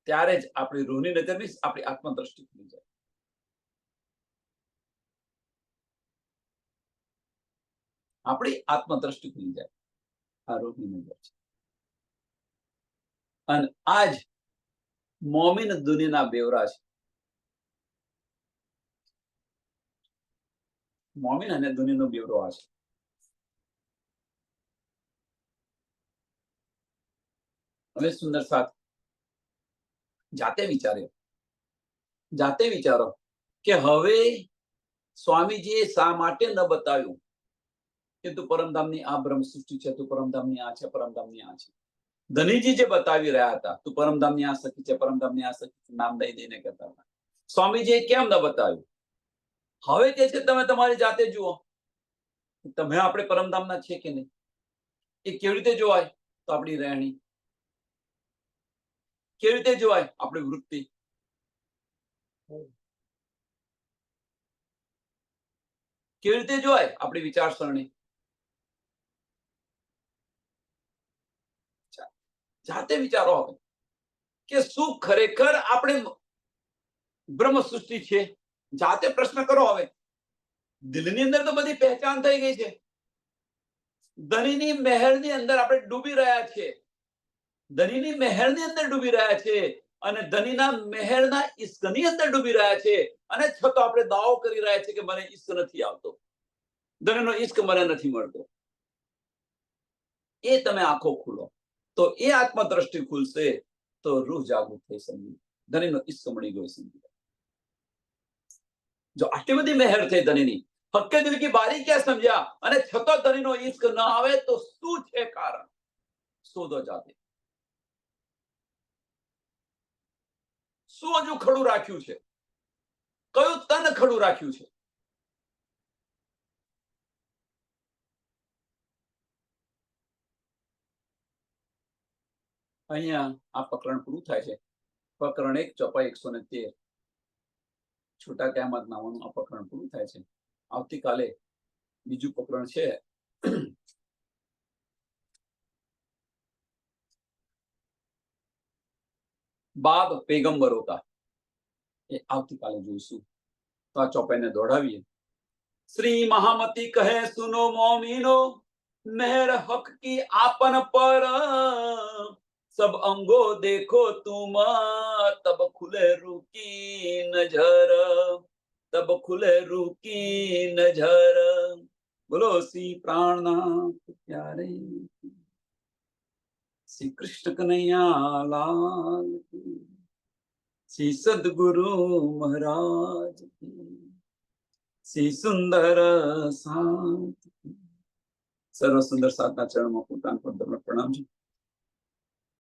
ત્યારે જ આપણી રૂહની નજર ની આપણી આત્મદ્રષ્ટિ ખુલી જાય. આપણી આત્મદ્રષ્ટિ ખુલી જાય. આ રૂહની નજર છે. અને આજ મોમીન દુનિયાના બેવરા છે. મોમીન અને દુનિયાનો બેવરો આ છે. હવે સુંદર સાથ જાતે વિચારો કે હવે સ્વામીજીએ શા માટે ન બતાવ્યું કે તું પરમધામની આ બ્રહ્મ સૃષ્ટિ છે, તું પરમધામની આ છે, પરમધામની આ છે. ધનીજી જે બતાવી રહ્યા હતા, તું પરમધામની આ સખી છે, પરમધામની આ સખી છે, નામ દઈને કહેતા હતા. સ્વામીજીએ કેમ ન બતાવ્યું? હવે કે છે તમે તમારી જાતે જુઓ, તમે આપણે પરમધામના છે કે નહીં. એ કેવી રીતે જોવાય? તો આપણી રહેણી. કેવી રીતે જોવાય? આપણી વૃત્તિ. કેવી રીતે જોવાય? આપણી વિચારસરણી. જાતે વિચારો હવે કે શું ખરેખર આપણે બ્રહ્મ સૃષ્ટિ છે? જાતે પ્રશ્ન કરો. હવે દિલની અંદર તો બધી પહેચાન થઈ ગઈ છે. ધનીની મહેરની અંદર આપણે ડૂબી રહ્યા છે. ધનીની મહેરની અંદર ડૂબી રહ્યા છે અને ધનીના મહેરના ઈશ્કની અંદર ડૂબી રહ્યા છે, અને છતાં આપણે દાવો કરી રહ્યા છે કે મને ઈશ્ક નથી આવતો, ધનીનો ઈશ્ક મને નથી મળતો. એ તમે આંખો ખુલો તો એ આત્મદ્રષ્ટિ ખુલશે, તો રૂહ જાગૃત થઈ સમજી ધનીનો ઈશ્ક મળી ગયો સમજી. જો આટલી બધી મહેર થઈ ધનીની, હક્કે દિલ કી બારી ક્યાં સમજ્યા, અને છતાં ધનીનો ઈશ્ક ન આવે તો શું છે કારણ? શોધો જાતે. શું હજુ ખડું રાખ્યું છે? કયું તન ખડું રાખ્યું છે? અહીંયા આ પ્રકરણ પૂરું થાય છે. પ્રકરણ 1 ચોપાઈ 113 છોટા કયામત નામનું આ પ્રકરણ પૂરું થાય છે. આવતીકાલે બીજું પ્રકરણ છે. બાબ પેગંબરો કા, એ આવતીકાલે જોઈશું. તો આ ચોપાઈને દોડાવીએ. श्री महामती कहे सुनो मोमिनो, मेहर हक की आपन पर, सब अंगो देखो तुम, तब खुले रूह की नजर, तब खुले रूह की नजर. बोलो श्री प्राणनाथ प्यारे श्री कृष्ण कन्हैया लाल की, श्री सद्गुरु महाराज की, श्री सुंदर साथ. સર્વ સુંદર સાધના ચરણમાં પોતાના પ્રણામ છે.